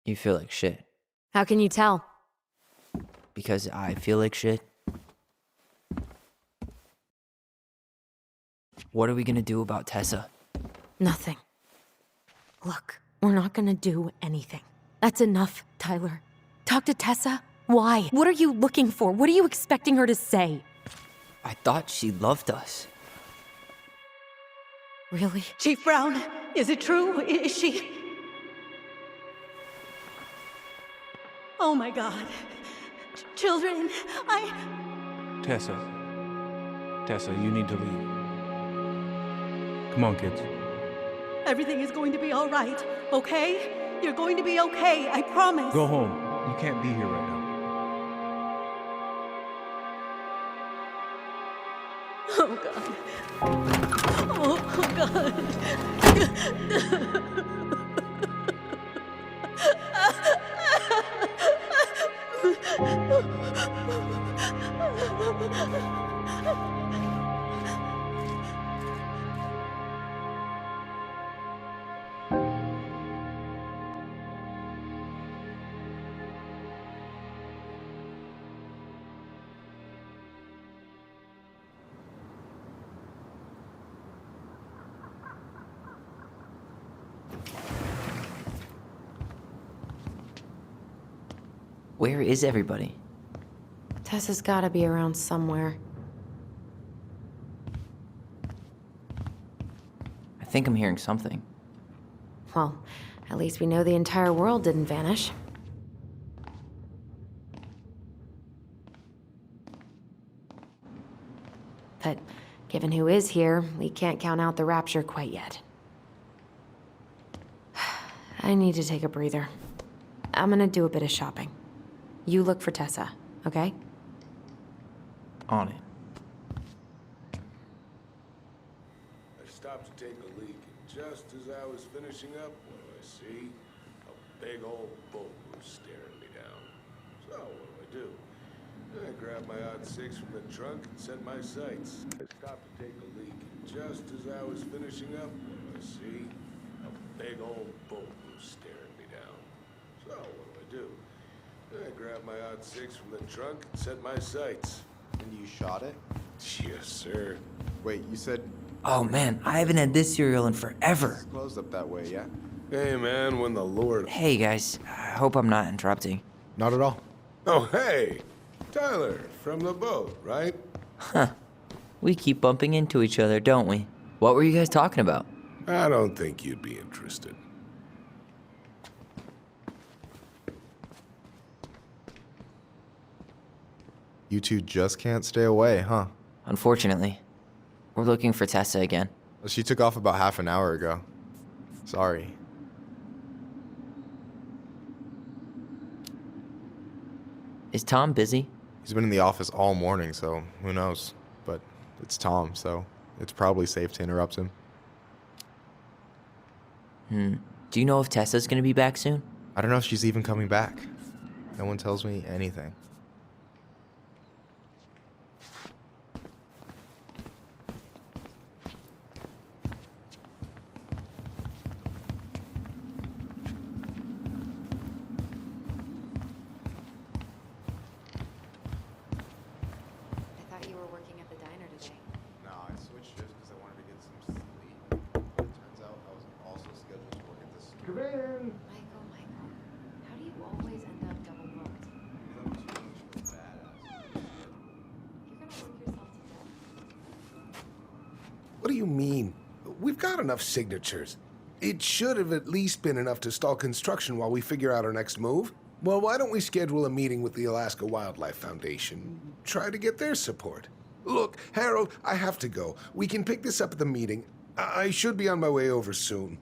you feel like shit. How can you tell? Because I feel like shit. What are we gonna do about Tessa? Nothing. Look, we're not gonna do anything. That's enough, Tyler. Talk to Tessa? Why? What are you looking for? What are you expecting her to say? I thought she loved us. Really? Chief Brown, is it true? Is she... Oh my God. Children, Tessa, you need to leave. Come on, kids. Everything is going to be all right, okay? You're going to be okay, I promise. Go home. You can't be here right now. Oh God. Oh God. Where is everybody? Tessa's gotta be around somewhere. I think I'm hearing something. Well, at least we know the entire world didn't vanish. But given who is here, we can't count out the rapture quite yet. I need to take a breather. I'm gonna do a bit of shopping. You look for Tessa, okay? On it. I stopped to take a leak, and just as I was finishing up, what do I see? A big old boat was staring me down. So what I do. I grabbed my odd six from the trunk and set my sights. I stopped to take a leak, and just as I was finishing up, I see a big old boat was staring me down. So what do? I grabbed my odd six from the trunk and set my sights. And you shot it? Yes, sir. Wait, you said Oh man, I haven't had this cereal in forever. it's closed up that way, yeah? Hey, man, when the Lord... Hey guys, I hope I'm not interrupting. Not at all. Oh, hey! Tyler, from the boat, right? Huh. We keep bumping into each other, don't we? What were you guys talking about? I don't think you'd be interested. You two just can't stay away, huh? Unfortunately. We're looking for Tessa again. She took off about half an hour ago. Sorry. Is Tom busy? He's been in the office all morning, so who knows? But it's Tom, so it's probably safe to interrupt him. Do you know if Tessa's gonna be back soon? I don't know if she's even coming back. No one tells me anything. I thought you were working at the diner today. No, I switched shifts because I wanted to get some sleep. But it turns out I was also scheduled to work at this store. Come in! Michael, how do you always end up double booked? You're gonna work yourself to death. What do you mean? We've got enough signatures. It should have at least been enough to stall construction while we figure out our next move. Well, why don't we schedule a meeting with the Alaska Wildlife Foundation? Try to get their support. Look, Harold, I have to go. We can pick this up at the meeting. I should be on my way over soon.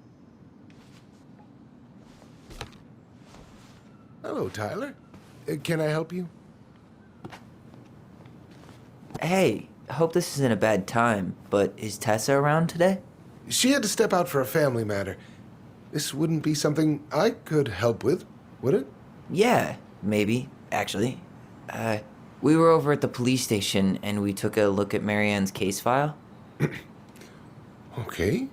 Hello, Tyler. Can I help you? Hey, hope this isn't a bad time, but is Tessa around today? She had to step out for a family matter. This wouldn't be something I could help with, would it? Yeah, maybe, actually. We were over at the police station and we took a look at Marianne's case file. Okay.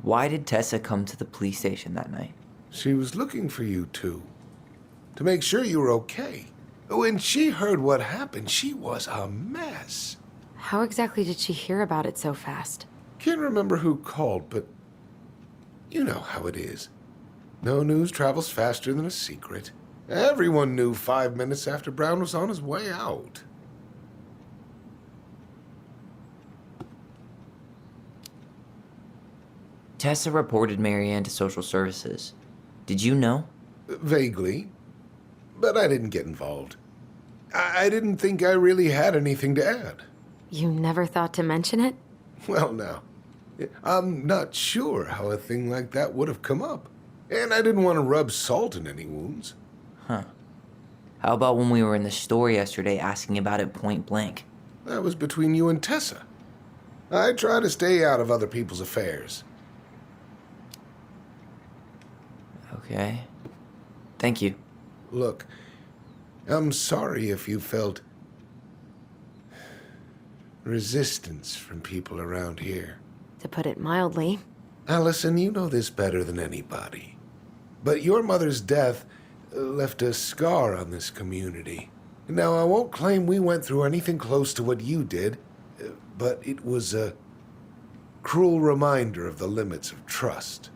Why did Tessa come to the police station that night? She was looking for you two. To make sure you were okay. When she heard what happened, she was a mess. How exactly did she hear about it so fast? Can't remember who called, but you know how it is. No news travels faster than a secret. Everyone knew 5 minutes after Brown was on his way out. Tessa reported Marianne to social services. Did you know? Vaguely. But I didn't get involved. I didn't think I really had anything to add. You never thought to mention it? Well, now, I'm not sure how a thing like that would have come up. And I didn't want to rub salt in any wounds. Huh. How about when we were in the store yesterday asking about it point blank? That was between you and Tessa. I try to stay out of other people's affairs. Okay. Thank you. Look, I'm sorry if you felt resistance from people around here. To put it mildly. Allison, you know this better than anybody. But your mother's death left a scar on this community. Now, I won't claim we went through anything close to what you did, but it was a cruel reminder of the limits of trust.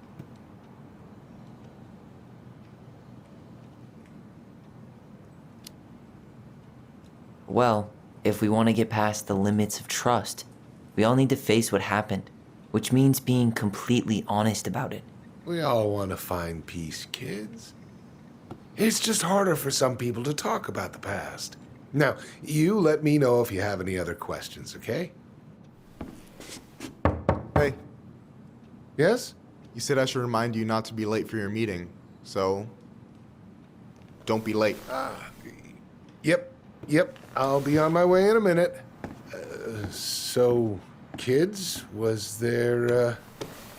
Well, if we want to get past the limits of trust, we all need to face what happened, which means being completely honest about it. We all want to find peace, kids. It's just harder for some people to talk about the past. Now, you let me know if you have any other questions, okay? Hey, Yes? you said I should remind you not to be late for your meeting, so don't be late. Yep. I'll be on my way in a minute. So, kids, was there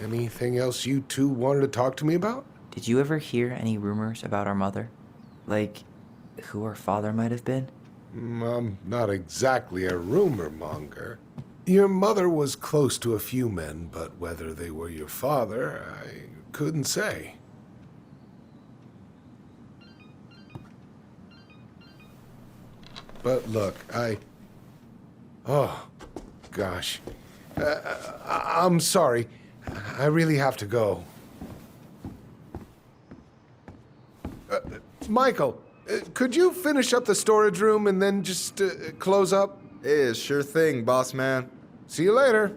Anything else you two wanted to talk to me about? Did you ever hear any rumors about our mother? Like, who our father might have been? I'm not exactly a rumor monger. Your mother was close to a few men, but whether they were your father, I couldn't say. But look, oh, gosh. I'm sorry. I really have to go. Michael, could you finish up the storage room and then just close up? Yeah, sure thing, boss man. See you later.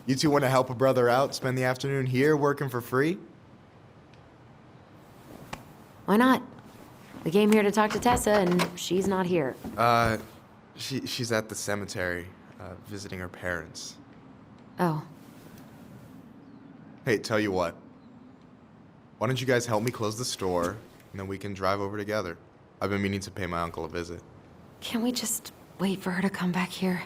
You two want to help a brother out, spend the afternoon here working for free? Why not? We came here to talk to Tessa, and she's not here. She's at the cemetery, visiting her parents. Oh. Hey, tell you what. Why don't you guys help me close the store, and then we can drive over together? I've been meaning to pay my uncle a visit. Can't we just wait for her to come back here?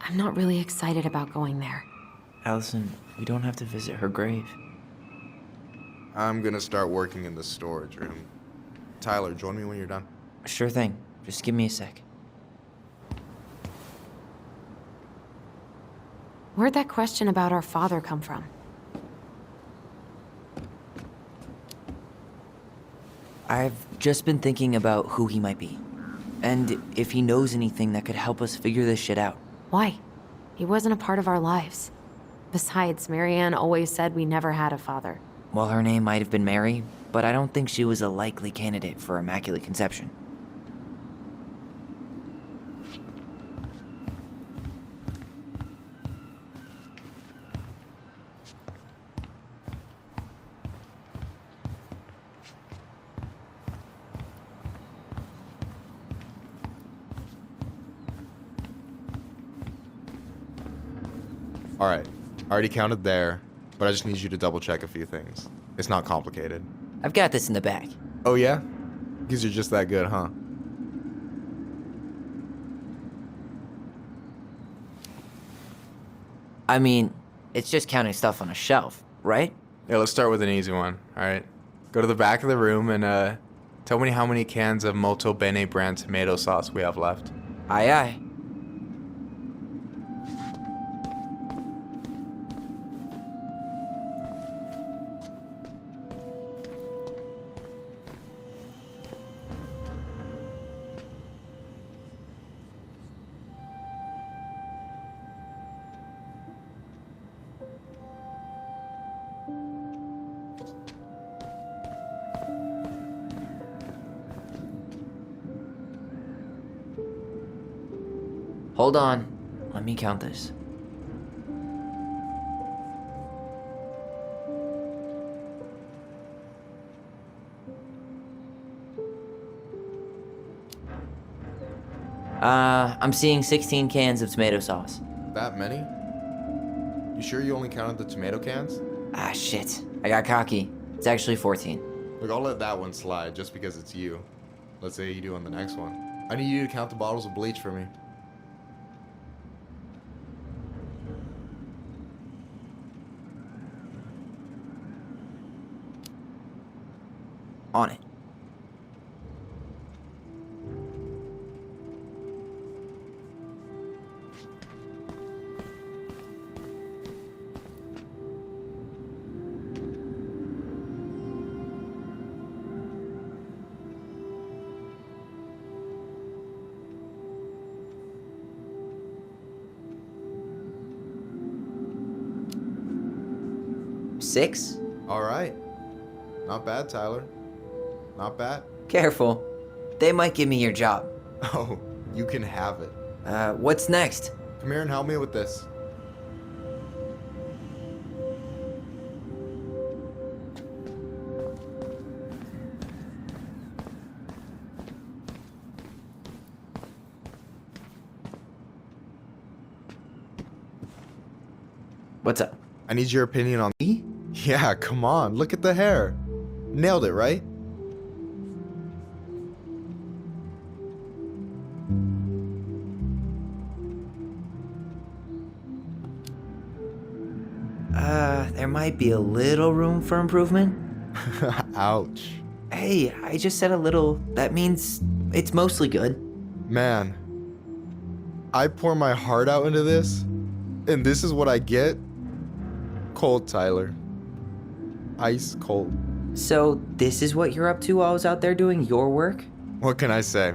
I'm not really excited about going there. Allison, we don't have to visit her grave. I'm gonna start working in the storage room. Tyler, join me when you're done. Sure thing. Just give me a sec. Where'd that question about our father come from? I've just been thinking about who he might be. And if he knows anything that could help us figure this shit out. Why? He wasn't a part of our lives. Besides, Marianne always said we never had a father. Well, her name might have been Mary, but I don't think she was a likely candidate for Immaculate Conception. All right, I already counted there, but I just need you to double check a few things. It's not complicated. I've got this in the bag. Oh yeah? Because you're just that good, huh? I mean, it's just counting stuff on a shelf, right? Yeah, let's start with an easy one, all right? Go to the back of the room and tell me how many cans of Molto Bene brand tomato sauce we have left. Aye, aye. Hold on. Let me count this. I'm seeing 16 cans of tomato sauce. That many? You sure you only counted the tomato cans? Ah, shit. I got cocky. It's actually 14. Look, I'll let that one slide just because it's you. Let's say you do on the next one. I need you to count the bottles of bleach for me. On it. Six? All right. Not bad, Tyler. Not bad. Careful. They might give me your job. Oh, you can have it. What's next? Come here and help me with this. What's up? I need your opinion on me? Yeah, come on. Look at the hair. Nailed it, right? there might be a little room for improvement. Ouch. Hey, I just said a little. That means it's mostly good. Man, I pour my heart out into this, and this is what I get? Cold, Tyler. Ice cold. So, this is what you're up to while I was out there doing your work? What can I say?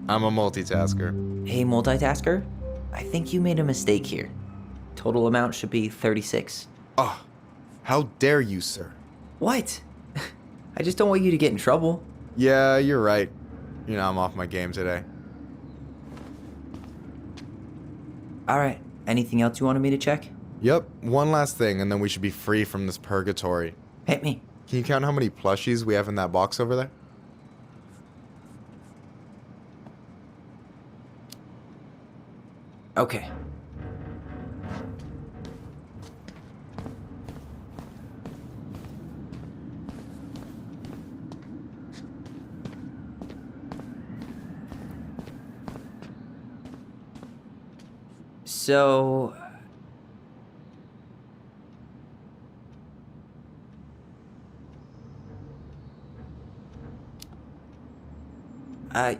I'm a multitasker. Hey, multitasker, I think you made a mistake here. Total amount should be 36. Oh, how dare you, sir? What? I just don't want you to get in trouble. Yeah, you're right. You know, I'm off my game today. Alright, anything else you wanted me to check? Yep, one last thing, and then we should be free from this purgatory. Hit me. Can you count how many plushies we have in that box over there? Okay. So...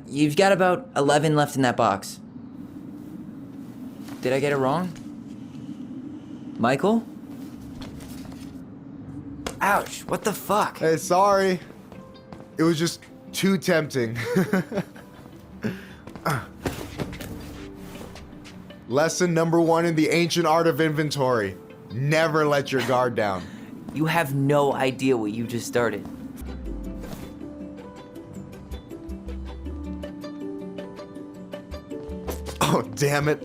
you've got about 11 left in that box. Did I get it wrong? Michael? Ouch, what the fuck? Hey, sorry. It was just too tempting. Lesson number 1 in the ancient art of inventory. Never let your guard down. You have no idea what you just started. Oh, damn it.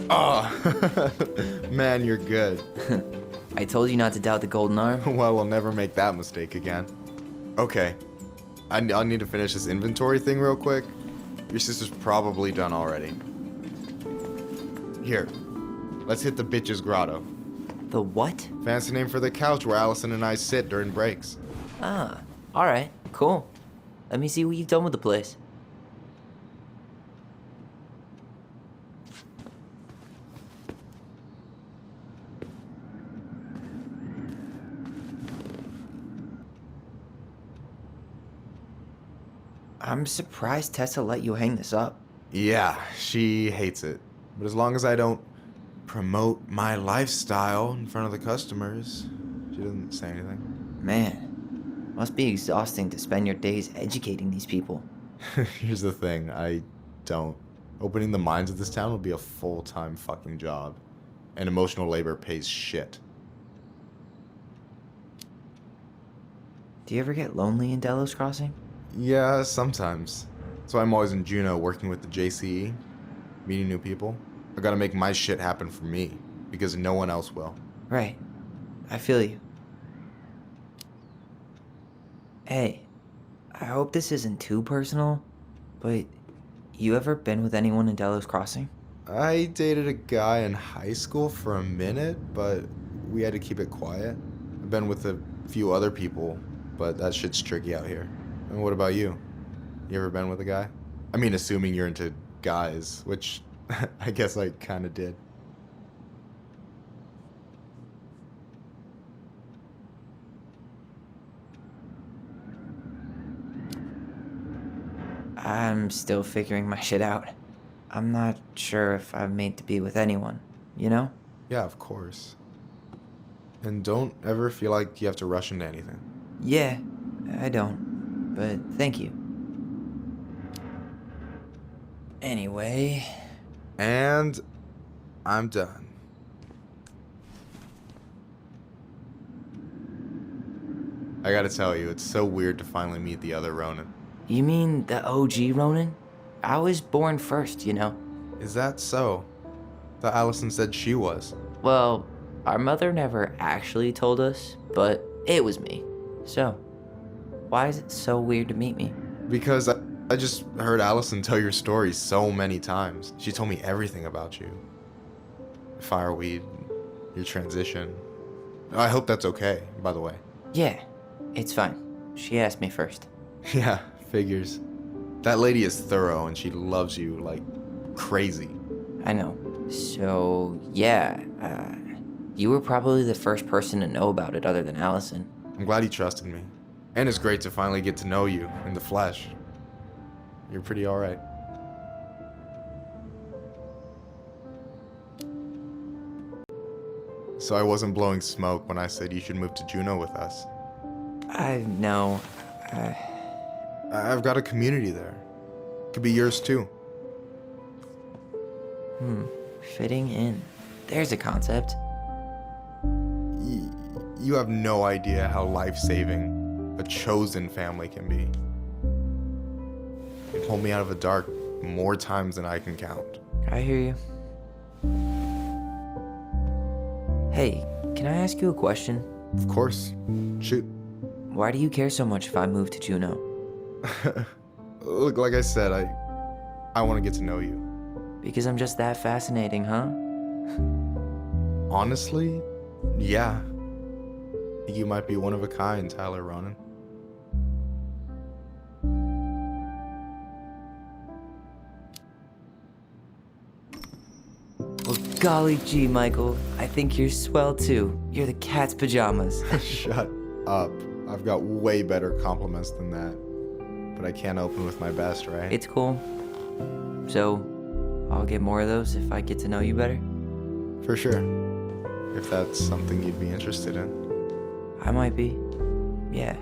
Oh, man, you're good. I told you not to doubt the golden arm. Well, we'll never make that mistake again. Okay, I'll need to finish this inventory thing real quick. Your sister's probably done already. Here, let's hit the bitch's grotto. The what? Fancy name for the couch where Allison and I sit during breaks. Ah, alright, cool. Let me see what you've done with the place. I'm surprised Tessa let you hang this up. Yeah, she hates it. But as long as I don't promote my lifestyle in front of the customers, she doesn't say anything. Man, must be exhausting to spend your days educating these people. Here's the thing, I don't. Opening the mines of this town will be a full-time fucking job. And emotional labor pays shit. Do you ever get lonely in Delos Crossing? Yeah, sometimes. That's why I'm always in Juneau working with the JCE, meeting new people. I gotta make my shit happen for me, because no one else will. Right. I feel you. Hey, I hope this isn't too personal, but you ever been with anyone in Delos Crossing? I dated a guy in high school for a minute, but we had to keep it quiet. I've been with a few other people, but that shit's tricky out here. And what about you? You ever been with a guy? I mean, assuming you're into guys, which I guess I kinda did. I'm still figuring my shit out. I'm not sure if I'm made to be with anyone, you know? Yeah, of course. And don't ever feel like you have to rush into anything. Yeah, I don't. But thank you. Anyway... And I'm done. I gotta tell you, it's so weird to finally meet the other Ronin. You mean the OG Ronin? I was born first, you know? Is that so? Thought Allison said she was. Well, our mother never actually told us, but it was me. So, why is it so weird to meet me? Because I just heard Allison tell your story so many times. She told me everything about you. Fireweed, your transition. I hope that's okay, by the way. Yeah, it's fine. She asked me first. Yeah, Figures. That lady is thorough and she loves you like crazy. I know. So, yeah, you were probably the first person to know about it other than Allison. I'm glad you trusted me. And it's great to finally get to know you in the flesh. You're pretty alright. So I wasn't blowing smoke when I said you should move to Juneau with us. No. I've got a community there. Could be yours too. Fitting in. There's a concept. You have no idea how life-saving a chosen family can be. It pulled me out of the dark more times than I can count. I hear you. Hey, can I ask you a question? Of course. Shoot. Why do you care so much if I move to Juneau? Look, like I said, I want to get to know you. Because I'm just that fascinating, huh? Honestly, yeah. You might be one of a kind, Tyler Ronan. Well, golly gee, Michael. I think you're swell too. You're the cat's pajamas. Shut up. I've got way better compliments than that. But I can't open with my best, right? It's cool. So, I'll get more of those if I get to know you better? For sure. If that's something you'd be interested in. I might be. Yeah.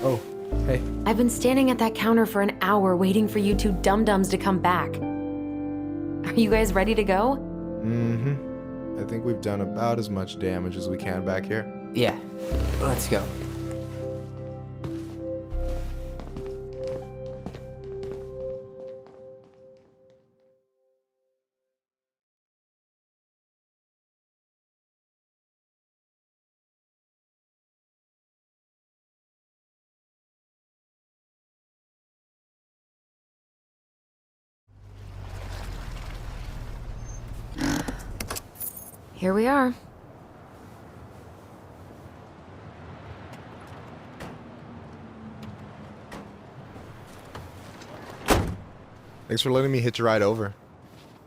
Oh, hey. I've been standing at that counter for an hour waiting for you two dum-dums to come back. Are you guys ready to go? Mm-hmm. I think we've done about as much damage as we can back here. Yeah. Let's go. Here we are. Thanks for letting me hitch a ride over.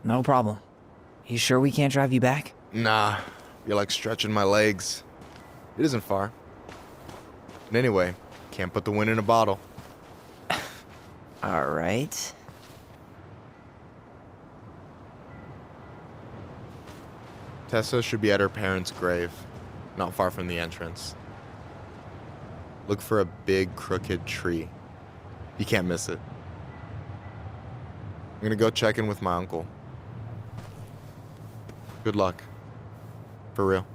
No problem. You sure we can't drive you back? Nah, you're like stretching my legs. It isn't far. And anyway, can't put the wind in a bottle. All right. Tessa should be at her parents' grave, not far from the entrance. Look for a big, crooked tree. You can't miss it. I'm gonna go check in with my uncle. Good luck. For real.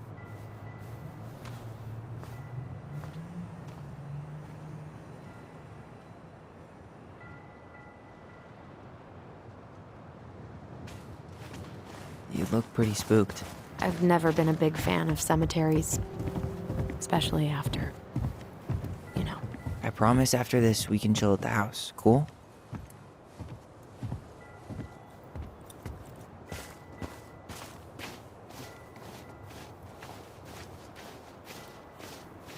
You look pretty spooked. I've never been a big fan of cemeteries. Especially after, you know. I promise after this we can chill at the house. Cool?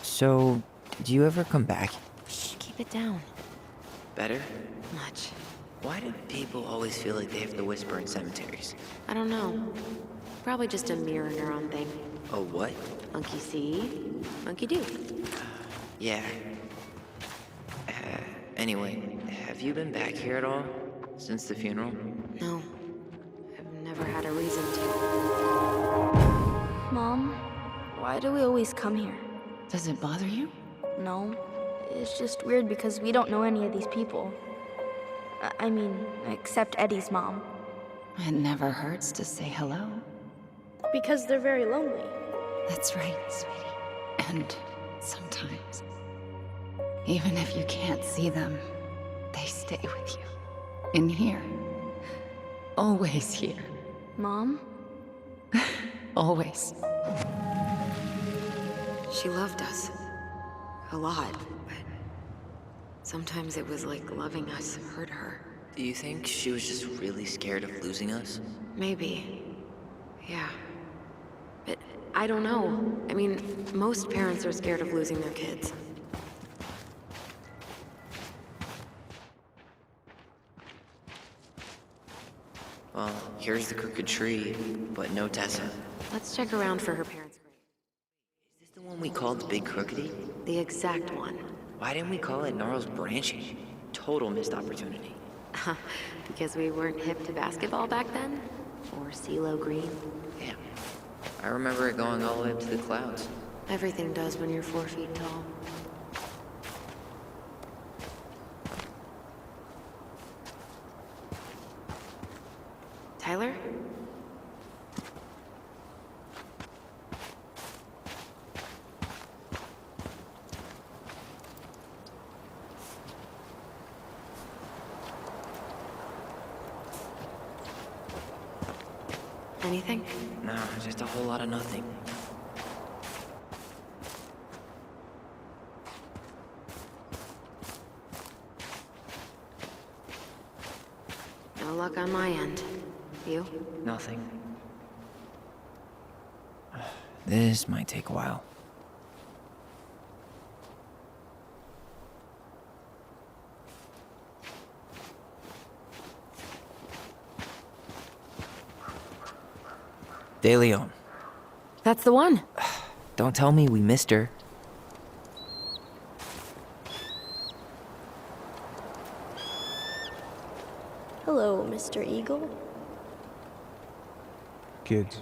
So, did you ever come back? Shh, keep it down. Better? Much. Why do people always feel like they have to whisper in cemeteries? I don't know. Probably just a mirror neuron thing. Oh, what? Monkey see, monkey do. Yeah. Anyway, have you been back here at all? Since the funeral? No. I've never had a reason to. Mom, why do we always come here? Does it bother you? No. It's just weird because we don't know any of these people. I mean, except Eddie's mom. It never hurts to say hello. Because they're very lonely. That's right, sweetie. And sometimes, even if you can't see them, they stay with you. In here. Always here. Mom? Always. She loved us. A lot, but sometimes it was like loving us hurt her. Do you think she was just really scared of losing us? Maybe. Yeah. But I don't know. I mean, most parents are scared of losing their kids. Well, here's the crooked tree, but no Tessa. Let's check around for her parents' grave. Is this the one we called the Big Crookedy? The exact one. Why didn't we call it Gnarls Branching? Total missed opportunity. Because we weren't hip to basketball back then? Or CeeLo Green? Yeah. I remember it going all the way up to the clouds. Everything does when you're 4 feet tall. Tyler? Anything? No, just a whole lot of nothing. No luck on my end. You? Nothing. This might take a while. De Leon. That's the one. Don't tell me we missed her. Hello, Mr. Eagle. Kids.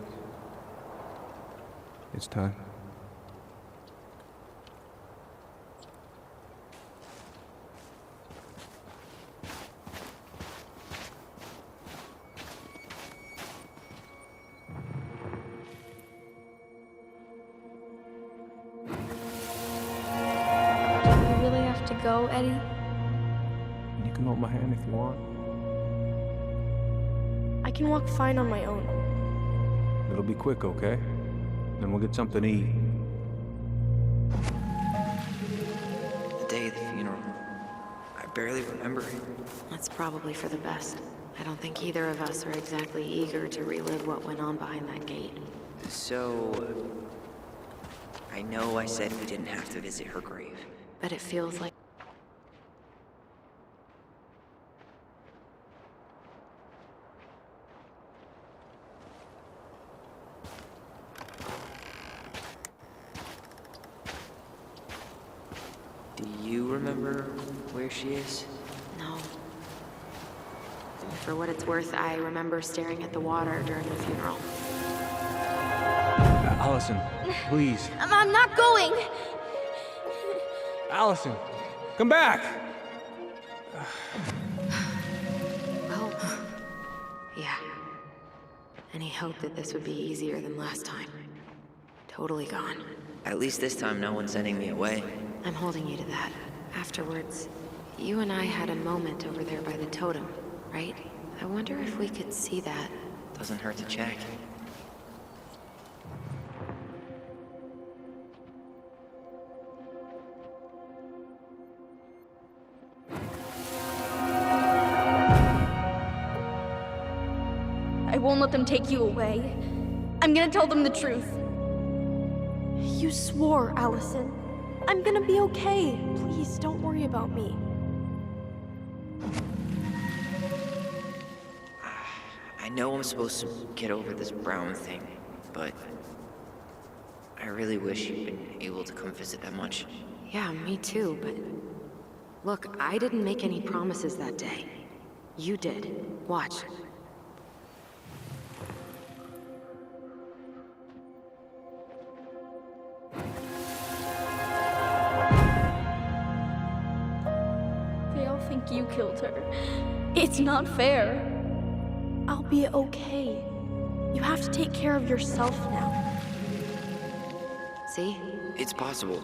It's time. Do we really have to go, Eddie? You can hold my hand if you want. I can walk fine on my own. It'll be quick, okay? Then we'll get something to eat. The day of the funeral. I barely remember it. That's probably for the best. I don't think either of us are exactly eager to relive what went on behind that gate. So... I know I said we didn't have to visit her grave. But it feels like... Do you remember where she is? No. For what it's worth, I remember staring at the water during the funeral. Allison, please. I'm not going! Allison, come back! Well, yeah. Any hope that this would be easier than last time? Totally gone. At least this time no one's sending me away. I'm holding you to that. Afterwards, you and I had a moment over there by the totem, right? I wonder if we could see that. Doesn't hurt to check. I won't let them take you away. I'm gonna tell them the truth. You swore, Allison. I'm gonna be okay. Please, don't worry about me. I know I'm supposed to get over this Brown thing, but I really wish you'd been able to come visit that much. Yeah, me too, but... Look, I didn't make any promises that day. You did. Watch. They all think you killed her. It's not fair. I'll be okay. You have to take care of yourself now. See? It's possible,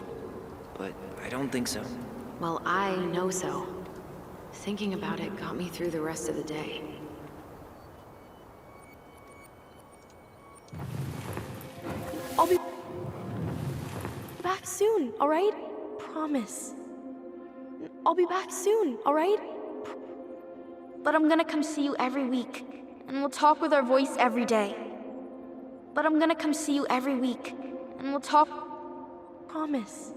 but I don't think so. Well, I know so. Thinking about it got me through the rest of the day. I'll be back soon, all right? Promise. I'll be back soon, all right? But I'm gonna come see you every week, and we'll talk with our voice every day. But I'm gonna come see you every week, and we'll talk... Promise.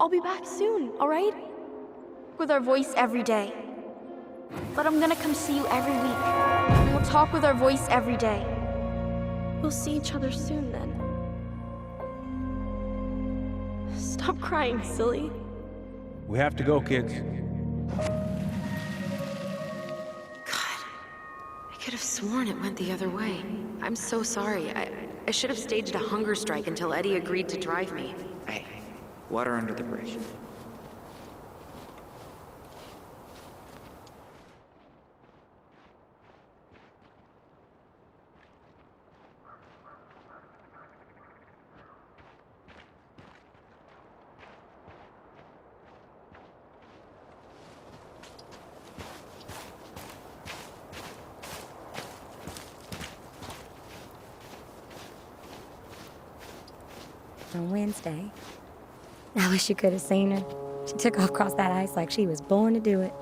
I'll be back soon, all right? with our voice every day. But I'm gonna come see you every week. And we'll talk with our voice every day. We'll see each other soon then. Stop crying, silly. We have to go, kids. I could have sworn it went the other way. I'm so sorry. I should have staged a hunger strike until Eddie agreed to drive me. Hey, water under the bridge. On Wednesday. I wish you could have seen her. She took off across that ice like she was born to do it.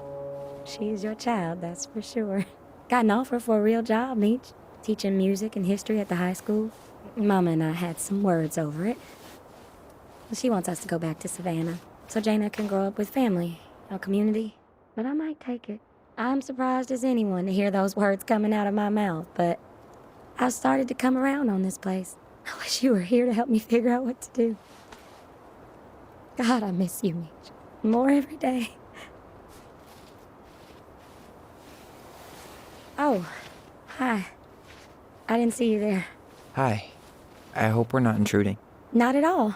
She's your child, that's for sure. Got an offer for a real job, Meech. Teaching music and history at the high school. Mama and I had some words over it. She wants us to go back to Savannah, so Jaina can grow up with family, a community. But I might take it. I'm surprised as anyone to hear those words coming out of my mouth, but I've started to come around on this place. I wish you were here to help me figure out what to do. God, I miss you, Meech. More every day. Oh, hi. I didn't see you there. Hi. I hope we're not intruding. Not at all.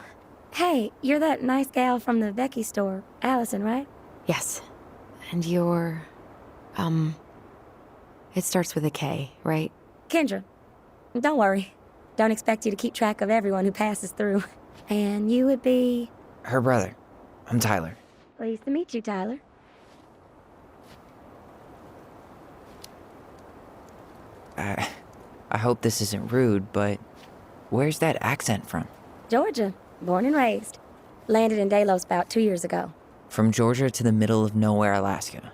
Hey, you're that nice gal from the Becky store, Allison, right? Yes. And you're... It starts with a K, right? Kendra. Don't worry. Don't expect you to keep track of everyone who passes through. And you would be... Her brother. I'm Tyler. Pleased to meet you, Tyler. I hope this isn't rude, but where's that accent from? Georgia. Born and raised. Landed in Delos about 2 years ago. From Georgia to the middle of nowhere, Alaska.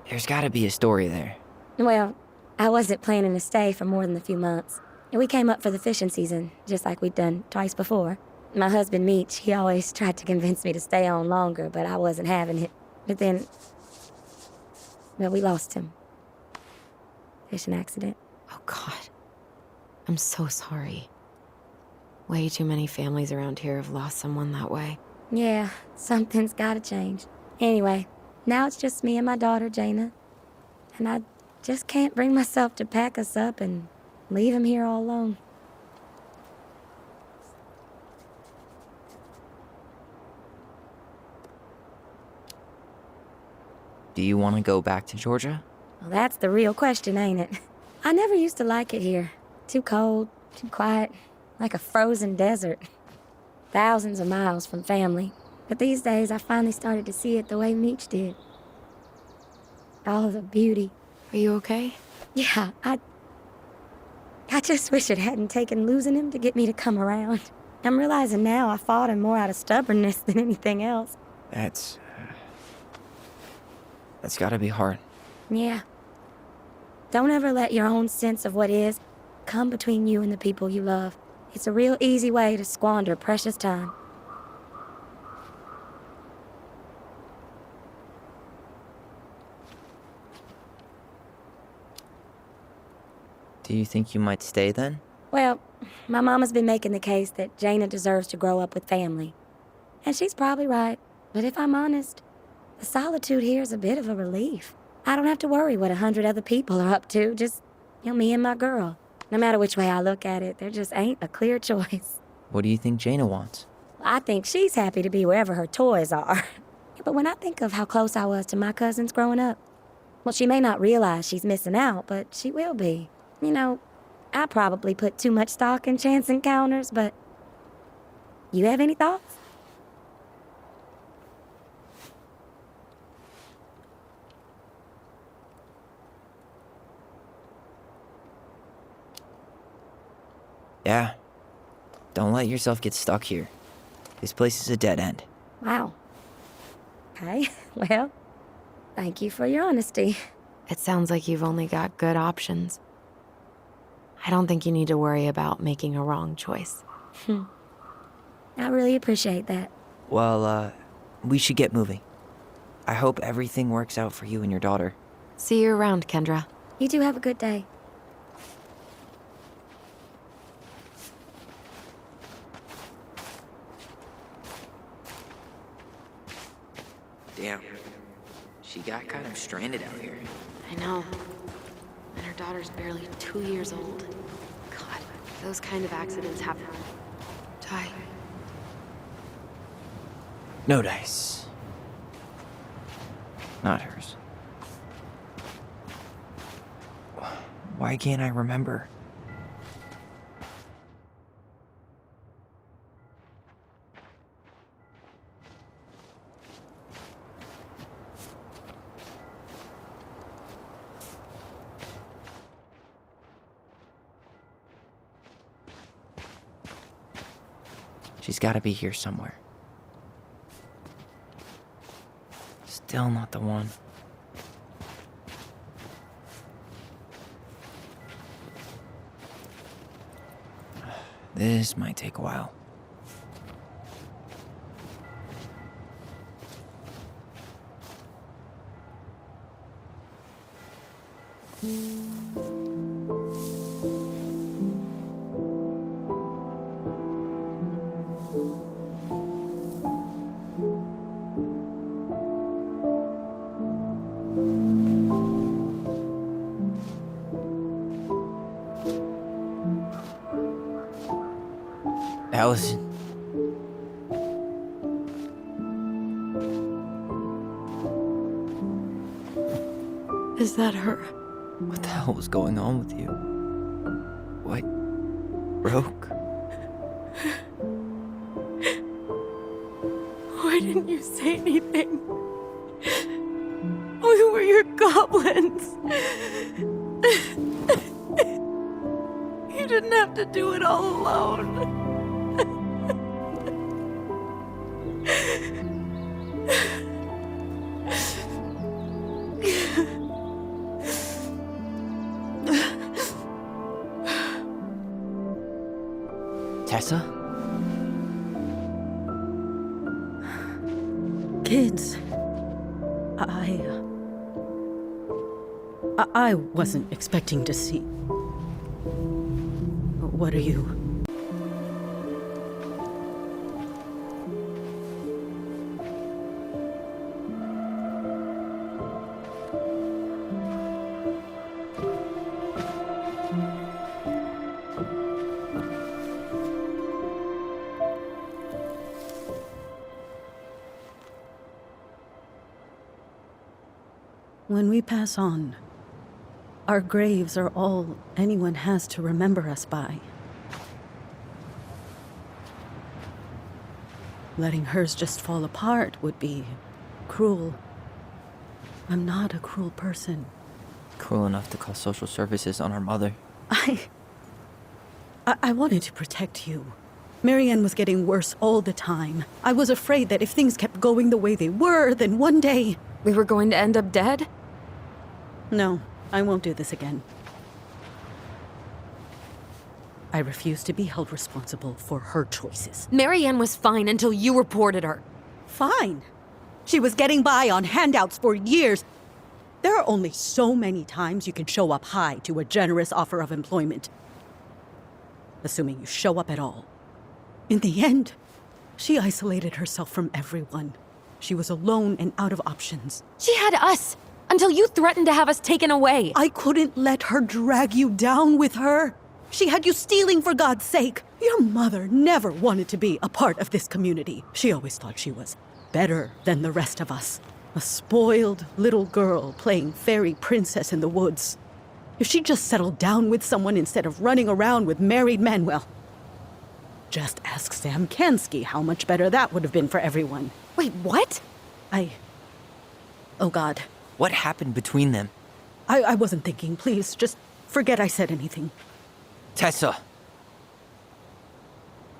There's gotta be a story there. Well, I wasn't planning to stay for more than a few months. We came up for the fishing season, just like we'd done twice before. My husband, Meech, he always tried to convince me to stay on longer, but I wasn't having it. But then... Well, we lost him. Fishing accident. Oh, God. I'm so sorry. Way too many families around here have lost someone that way. Yeah, something's gotta change. Anyway, now it's just me and my daughter, Jaina. And I just can't bring myself to pack us up and leave him here all alone. Do you want to go back to Georgia? Well, that's the real question, ain't it? I never used to like it here. Too cold, too quiet, like a frozen desert. Thousands of miles from family. But these days, I finally started to see it the way Meech did. All the beauty. Are you okay? Yeah, I just wish it hadn't taken losing him to get me to come around. I'm realizing now I fought him more out of stubbornness than anything else. That's gotta be hard. Yeah. Don't ever let your own sense of what is come between you and the people you love. It's a real easy way to squander precious time. Do you think you might stay then? Well, my mama's been making the case that Jaina deserves to grow up with family. And she's probably right. But if I'm honest, the solitude here is a bit of a relief. I don't have to worry what 100 other people are up to, just, me and my girl. No matter which way I look at it, there just ain't a clear choice. What do you think Jaina wants? I think she's happy to be wherever her toys are. But when I think of how close I was to my cousins growing up, well, she may not realize she's missing out, but she will be. I probably put too much stock in chance encounters, but... You have any thoughts? Yeah. Don't let yourself get stuck here. This place is a dead end. Wow. Okay, well, thank you for your honesty. It sounds like you've only got good options. I don't think you need to worry about making a wrong choice. I really appreciate that. Well, we should get moving. I hope everything works out for you and your daughter. See you around, Kendra. You two have a good day. Yeah. She got kind of stranded out here. I know. And her daughter's barely 2 years old. God, those kind of accidents happen. Ty. No dice. Not hers. Why can't I remember? She's got to be here somewhere. Still not the one. This might take a while. Allison. Is that her? What the hell was going on with you? What broke? Why didn't you say anything? We were your goblins. You didn't have to do it all alone. Tessa? Kids, I wasn't expecting to see. What are you? When we pass on, our graves are all anyone has to remember us by. Letting hers just fall apart would be cruel. I'm not a cruel person. Cruel enough to call social services on our mother. I wanted to protect you. Marianne was getting worse all the time. I was afraid that if things kept going the way they were, then one day... We were going to end up dead? No, I won't do this again. I refuse to be held responsible for her choices. Marianne was fine until you reported her. Fine. She was getting by on handouts for years. There are only so many times you can show up high to a generous offer of employment. Assuming you show up at all. In the end, she isolated herself from everyone. She was alone and out of options. She had us, until you threatened to have us taken away. I couldn't let her drag you down with her. She had you stealing for God's sake. Your mother never wanted to be a part of this community. She always thought she was better than the rest of us. A spoiled little girl playing fairy princess in the woods. If she just settled down with someone instead of running around with married men, well, just ask Sam Kansky how much better that would have been for everyone. Wait, what? Oh God. What happened between them? I wasn't thinking. Please, just forget I said anything. Tessa!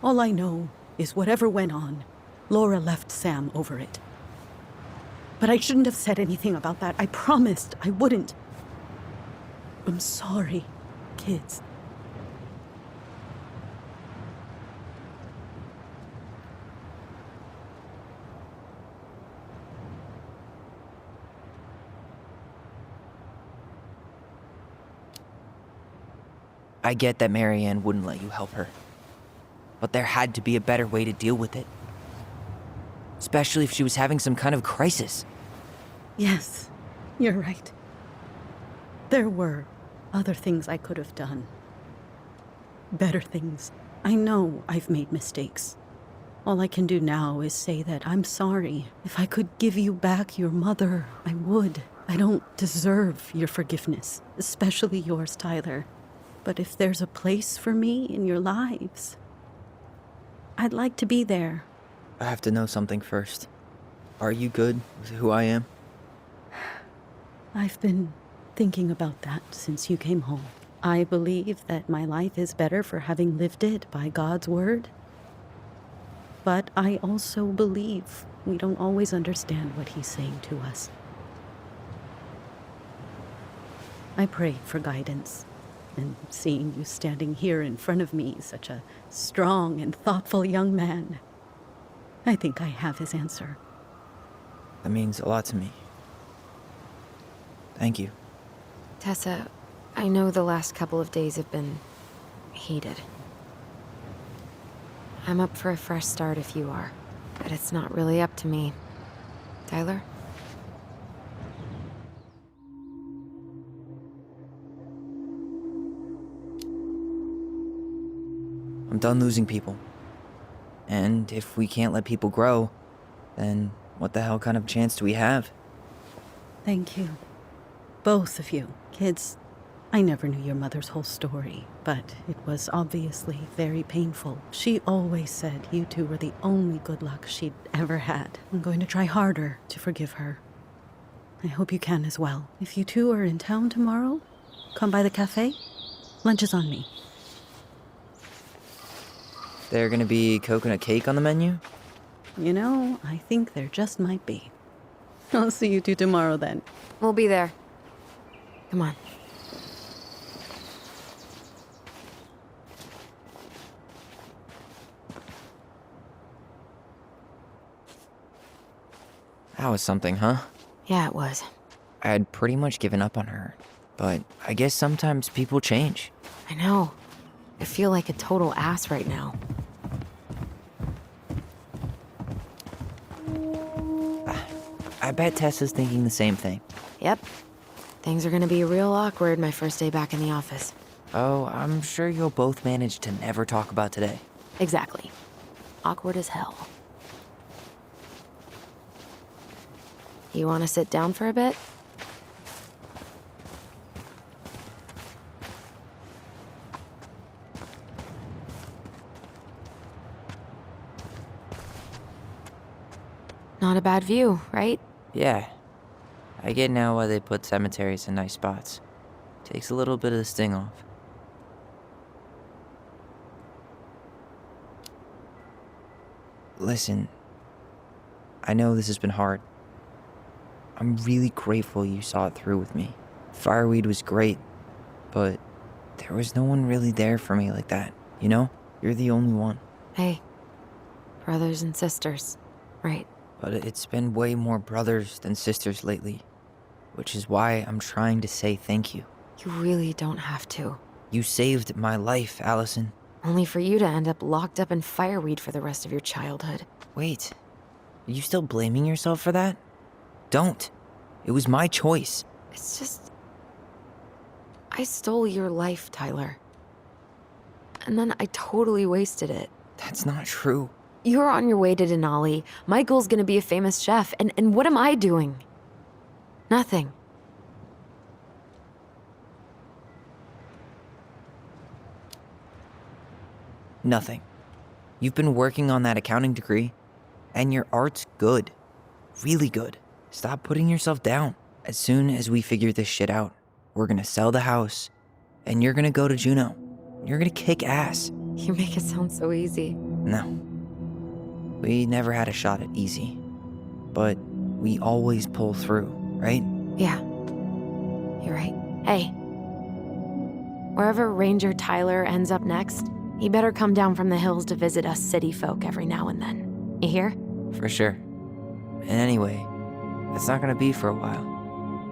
All I know is whatever went on, Laura left Sam over it. But I shouldn't have said anything about that. I promised I wouldn't. I'm sorry, kids. I get that Marianne wouldn't let you help her. But there had to be a better way to deal with it. Especially if she was having some kind of crisis. Yes, you're right. There were other things I could have done. Better things. I know I've made mistakes. All I can do now is say that I'm sorry. If I could give you back your mother, I would. I don't deserve your forgiveness, especially yours, Tyler. But if there's a place for me in your lives, I'd like to be there. I have to know something first. Are you good with who I am? I've been thinking about that since you came home. I believe that my life is better for having lived it by God's word. But I also believe we don't always understand what he's saying to us. I pray for guidance, and seeing you standing here in front of me, such a strong and thoughtful young man, I think I have his answer. That means a lot to me. Thank you. Tessa, I know the last couple of days have been heated. I'm up for a fresh start if you are, but it's not really up to me. Tyler? I'm done losing people. And if we can't let people grow, then what the hell kind of chance do we have? Thank you. Both of you. Kids, I never knew your mother's whole story, but it was obviously very painful. She always said you two were the only good luck she'd ever had. I'm going to try harder to forgive her. I hope you can as well. If you two are in town tomorrow, come by the cafe. Lunch is on me. There gonna be coconut cake on the menu? You know, I think there just might be. I'll see you two tomorrow then. We'll be there. Come on. That was something, huh? Yeah, it was. I had pretty much given up on her, but I guess sometimes people change. I know. I feel like a total ass right now. I bet Tessa's thinking the same thing. Yep. Things are gonna be real awkward my first day back in the office. Oh, I'm sure you'll both manage to never talk about today. Exactly. Awkward as hell. You wanna sit down for a bit? Not a bad view, right? Yeah. I get now why they put cemeteries in nice spots. Takes a little bit of the sting off. Listen, I know this has been hard. I'm really grateful you saw it through with me. Fireweed was great, but there was no one really there for me like that, you know? You're the only one. Hey, brothers and sisters, right? But it's been way more brothers than sisters lately, which is why I'm trying to say thank you. You really don't have to. You saved my life, Allison. Only for you to end up locked up in fireweed for the rest of your childhood. Wait, are you still blaming yourself for that? Don't. It was my choice. It's just... I stole your life, Tyler. And then I totally wasted it. That's not true. You're on your way to Denali. Michael's gonna be a famous chef, and what am I doing? Nothing. Nothing. You've been working on that accounting degree, and your art's good. Really good. Stop putting yourself down. As soon as we figure this shit out, we're gonna sell the house, and you're gonna go to Juneau. You're gonna kick ass. You make it sound so easy. No. We never had a shot at easy. But we always pull through, right? Yeah. You're right. Hey. Wherever Ranger Tyler ends up next, he better come down from the hills to visit us city folk every now and then. You hear? For sure. And anyway, that's not gonna be for a while.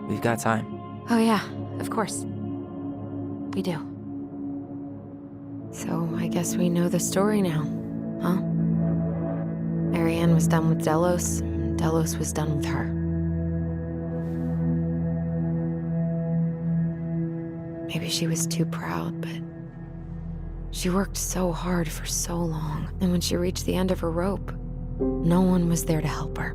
We've got time. Oh yeah, of course. We do. So I guess we know the story now, huh? Marianne was done with Delos, and Delos was done with her. Maybe she was too proud, but she worked so hard for so long. And when she reached the end of her rope, no one was there to help her.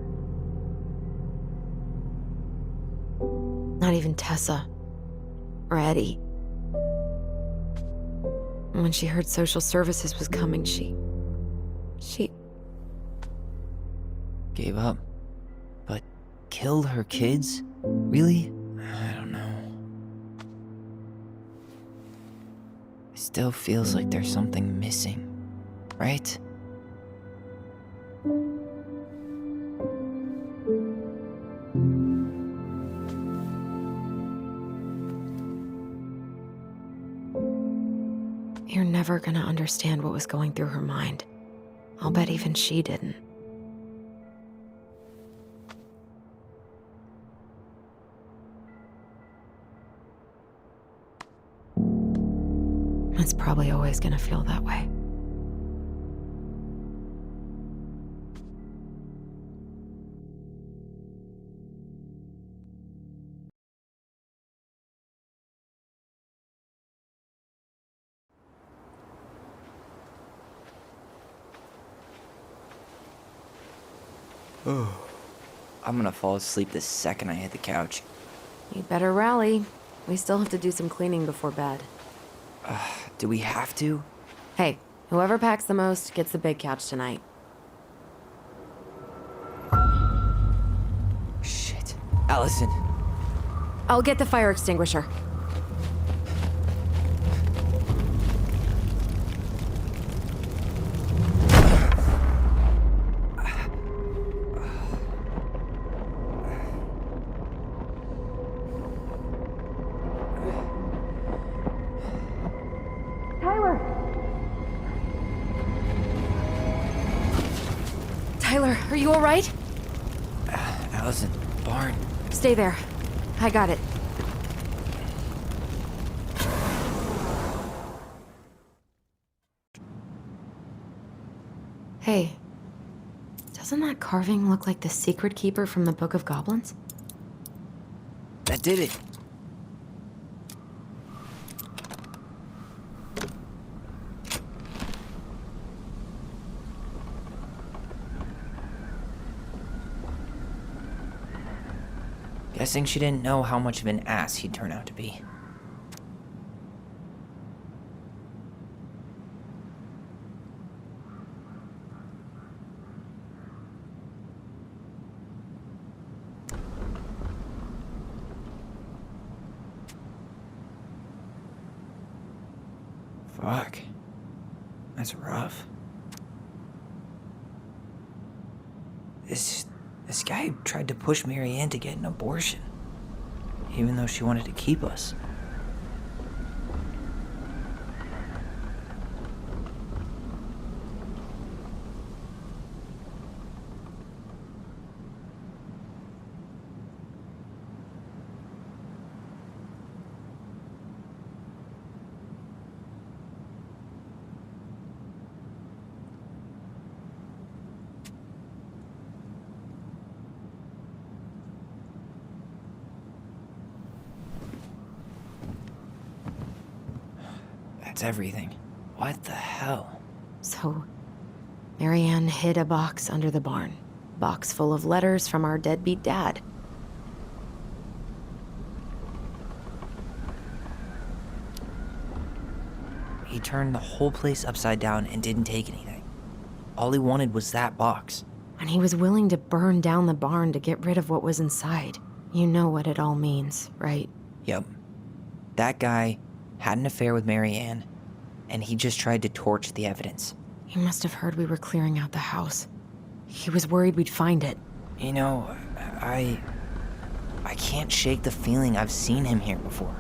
Not even Tessa or Eddie. And when she heard social services was coming, she Gave up. But killed her kids? Really? I don't know. It still feels like there's something missing, right? You're never gonna understand what was going through her mind. I'll bet even she didn't. It's probably always gonna feel that way. I'm gonna fall asleep the second I hit the couch. You better rally. We still have to do some cleaning before bed. Do we have to? Hey, whoever packs the most gets the big couch tonight. Shit. Allison. I'll get the fire extinguisher. Tyler, are you all right? Allison, barn. Stay there. I got it. Hey, doesn't that carving look like the secret keeper from the Book of Goblins? That did it. Guessing she didn't know how much of an ass he'd turn out to be. Fuck. That's rough. This guy tried to push Marianne to get an abortion, even though she wanted to keep us. That's everything. What the hell? So, Marianne hid a box under the barn. Box full of letters from our deadbeat dad. He turned the whole place upside down and didn't take anything. All he wanted was that box. And he was willing to burn down the barn to get rid of what was inside. You know what it all means, right? Yep. That guy had an affair with Marianne, and he just tried to torch the evidence. He must have heard we were clearing out the house. He was worried we'd find it. You know, I can't shake the feeling I've seen him here before.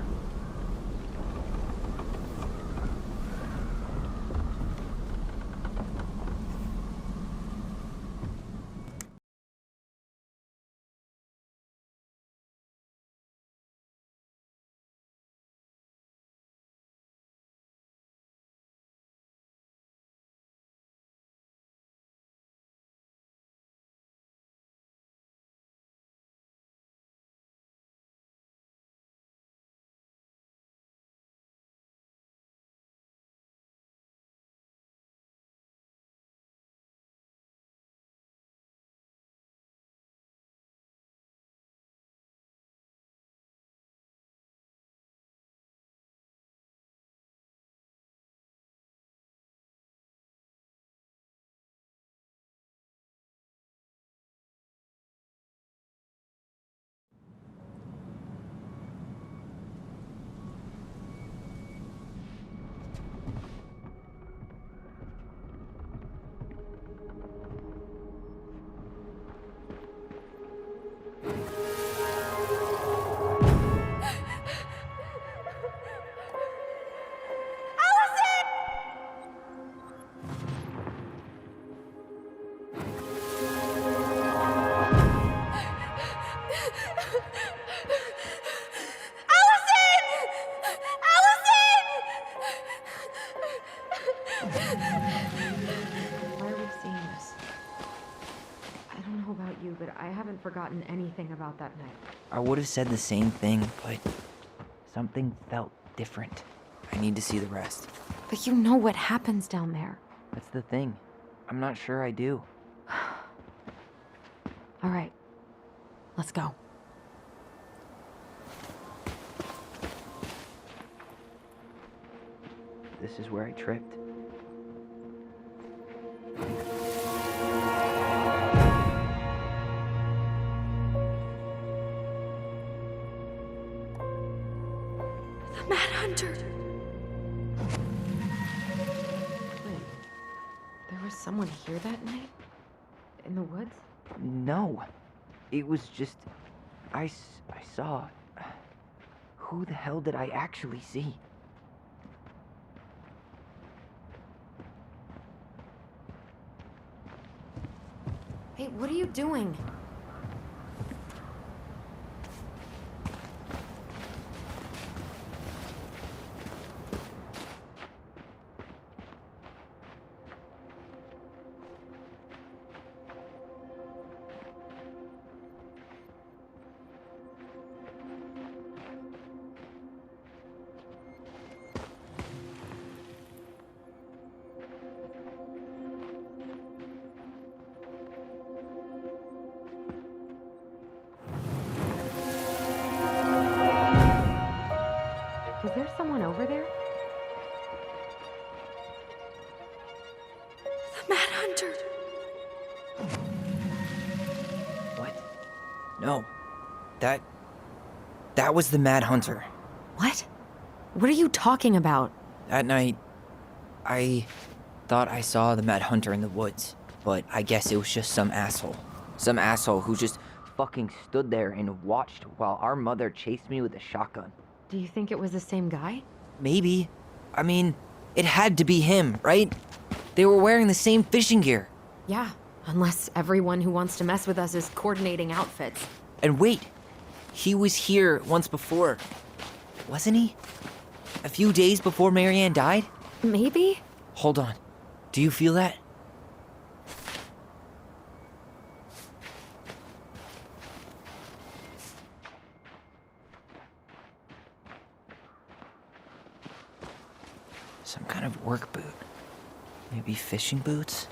Why are we seeing this? I don't know about you, but I haven't forgotten anything about that night. I would have said the same thing, but something felt different. I need to see the rest. But you know what happens down there. That's the thing. I'm not sure I do. All right, let's go. This is where I tripped. The Mad Hunter. Wait, there was someone here that night? In the woods? No. It was just... I saw... Who the hell did I actually see? Hey, what are you doing? Was there someone over there? The Mad Hunter. What? No. That was the Mad Hunter. What? What are you talking about? That night, I thought I saw the Mad Hunter in the woods, but I guess it was just some asshole. Some asshole who just fucking stood there and watched while our mother chased me with a shotgun. Do you think it was the same guy? Maybe. I mean, it had to be him, right? They were wearing the same fishing gear. Yeah, unless everyone who wants to mess with us is coordinating outfits. And wait, he was here once before, wasn't he? A few days before Marianne died? Maybe? Hold on. Do you feel that? Some kind of work boot. Maybe fishing boots?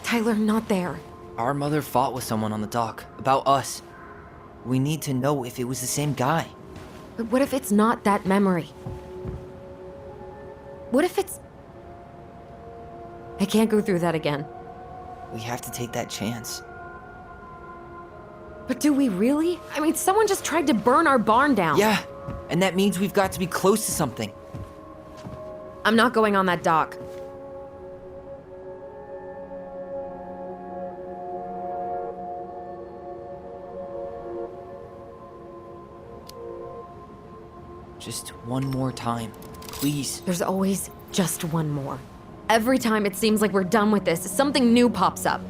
Tyler, not there. Our mother fought with someone on the dock about us. We need to know if it was the same guy. But what if it's not that memory? What if it's... I can't go through that again. We have to take that chance. But do we really? I mean, someone just tried to burn our barn down. Yeah, and that means we've got to be close to something. I'm not going on that dock. Just one more time, please. There's always just one more. Every time it seems like we're done with this, something new pops up.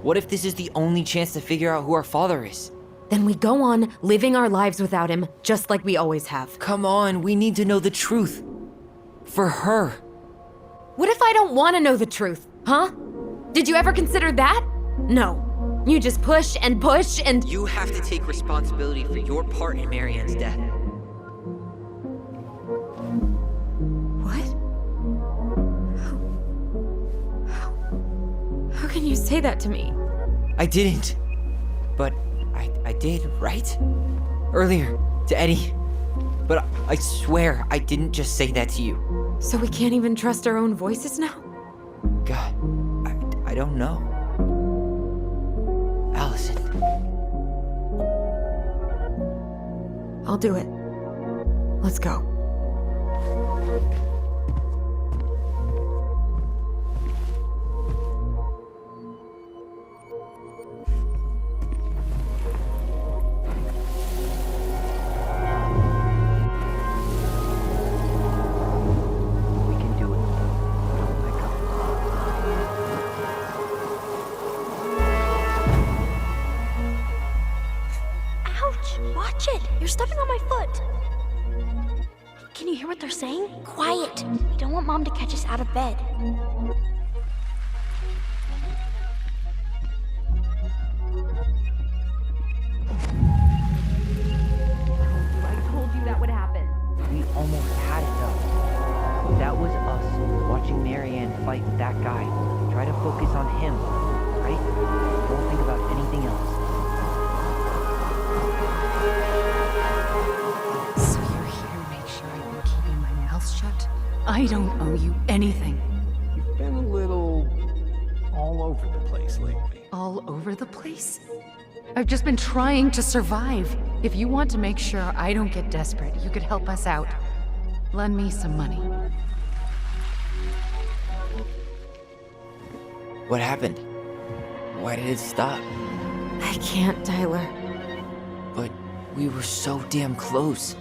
What if this is the only chance to figure out who our father is? Then we go on living our lives without him, just like we always have. Come on, we need to know the truth. For her. What if I don't want to know the truth, huh? Did you ever consider that? No. You just push and push and... You have to take responsibility for your part in Marianne's death. How can you say that to me? I didn't. But I did, right? Earlier, to Eddie. But I swear I didn't just say that to you. So we can't even trust our own voices now? God, I don't know. Allison. I'll do it. Let's go. Ouch! Watch it! You're stepping on my foot! Can you hear what they're saying? Quiet! We don't want Mom to catch us out of bed. I told you that would happen. We almost had it though. That was us watching Marianne fight with that guy. Try to focus on him, right? Don't think about anything else. So you're here to make sure I've been keeping my mouth shut? I don't owe you anything. You've been a little all over the place lately. All over the place? I've just been trying to survive. If you want to make sure I don't get desperate, you could help us out. Lend me some money. What happened? Why did it stop? I can't, Tyler. But we were so damn close.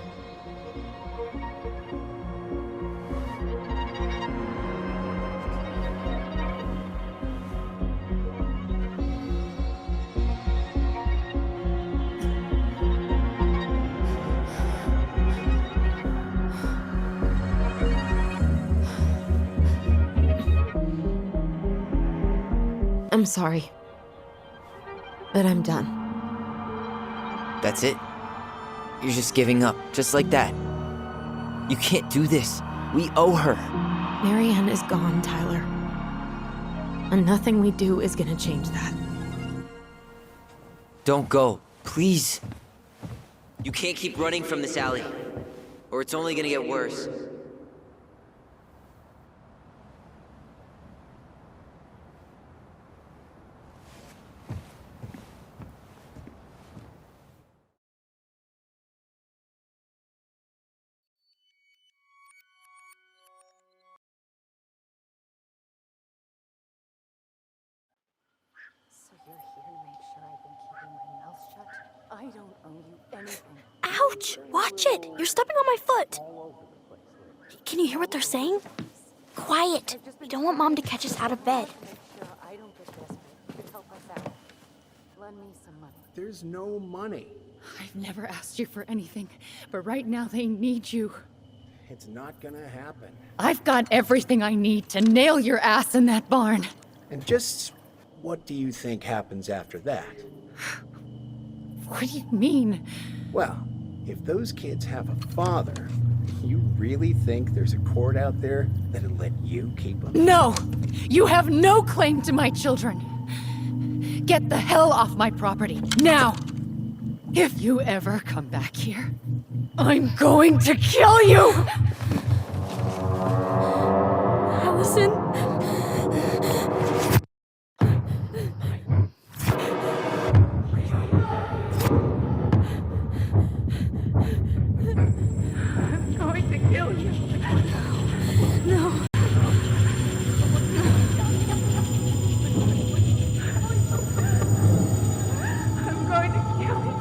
I'm sorry. But I'm done. That's it? You're just giving up, just like that. You can't do this. We owe her. Marianne is gone, Tyler. And nothing we do is gonna change that. Don't go, please. You can't keep running from this alley, or it's only gonna get worse. So you're here to make sure I've been keeping my mouth shut? I don't owe you anything. Ouch! Watch it! You're stepping on my foot! Can you hear what they're saying? Quiet! We don't want Mom to catch us out of bed. Sure I don't get desperate. You could help us out. Lend me some money. There's no money. I've never asked you for anything, but right now they need you. It's not gonna happen. I've got everything I need to nail your ass in that barn. And just what do you think happens after that? What do you mean? Well, if those kids have a father, you really think there's a court out there that'll let you keep them? No! You have no claim to my children! Get the hell off my property, now! If you ever come back here, I'm going to kill you! Allison? I'm going to kill you. No. I'm going to kill you.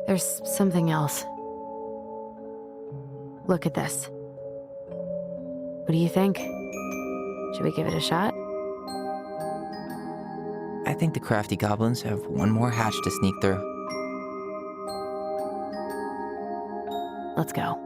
There's something else. Look at this. What do you think? Should we give it a shot? I think the crafty goblins have one more hatch to sneak through. Let's go.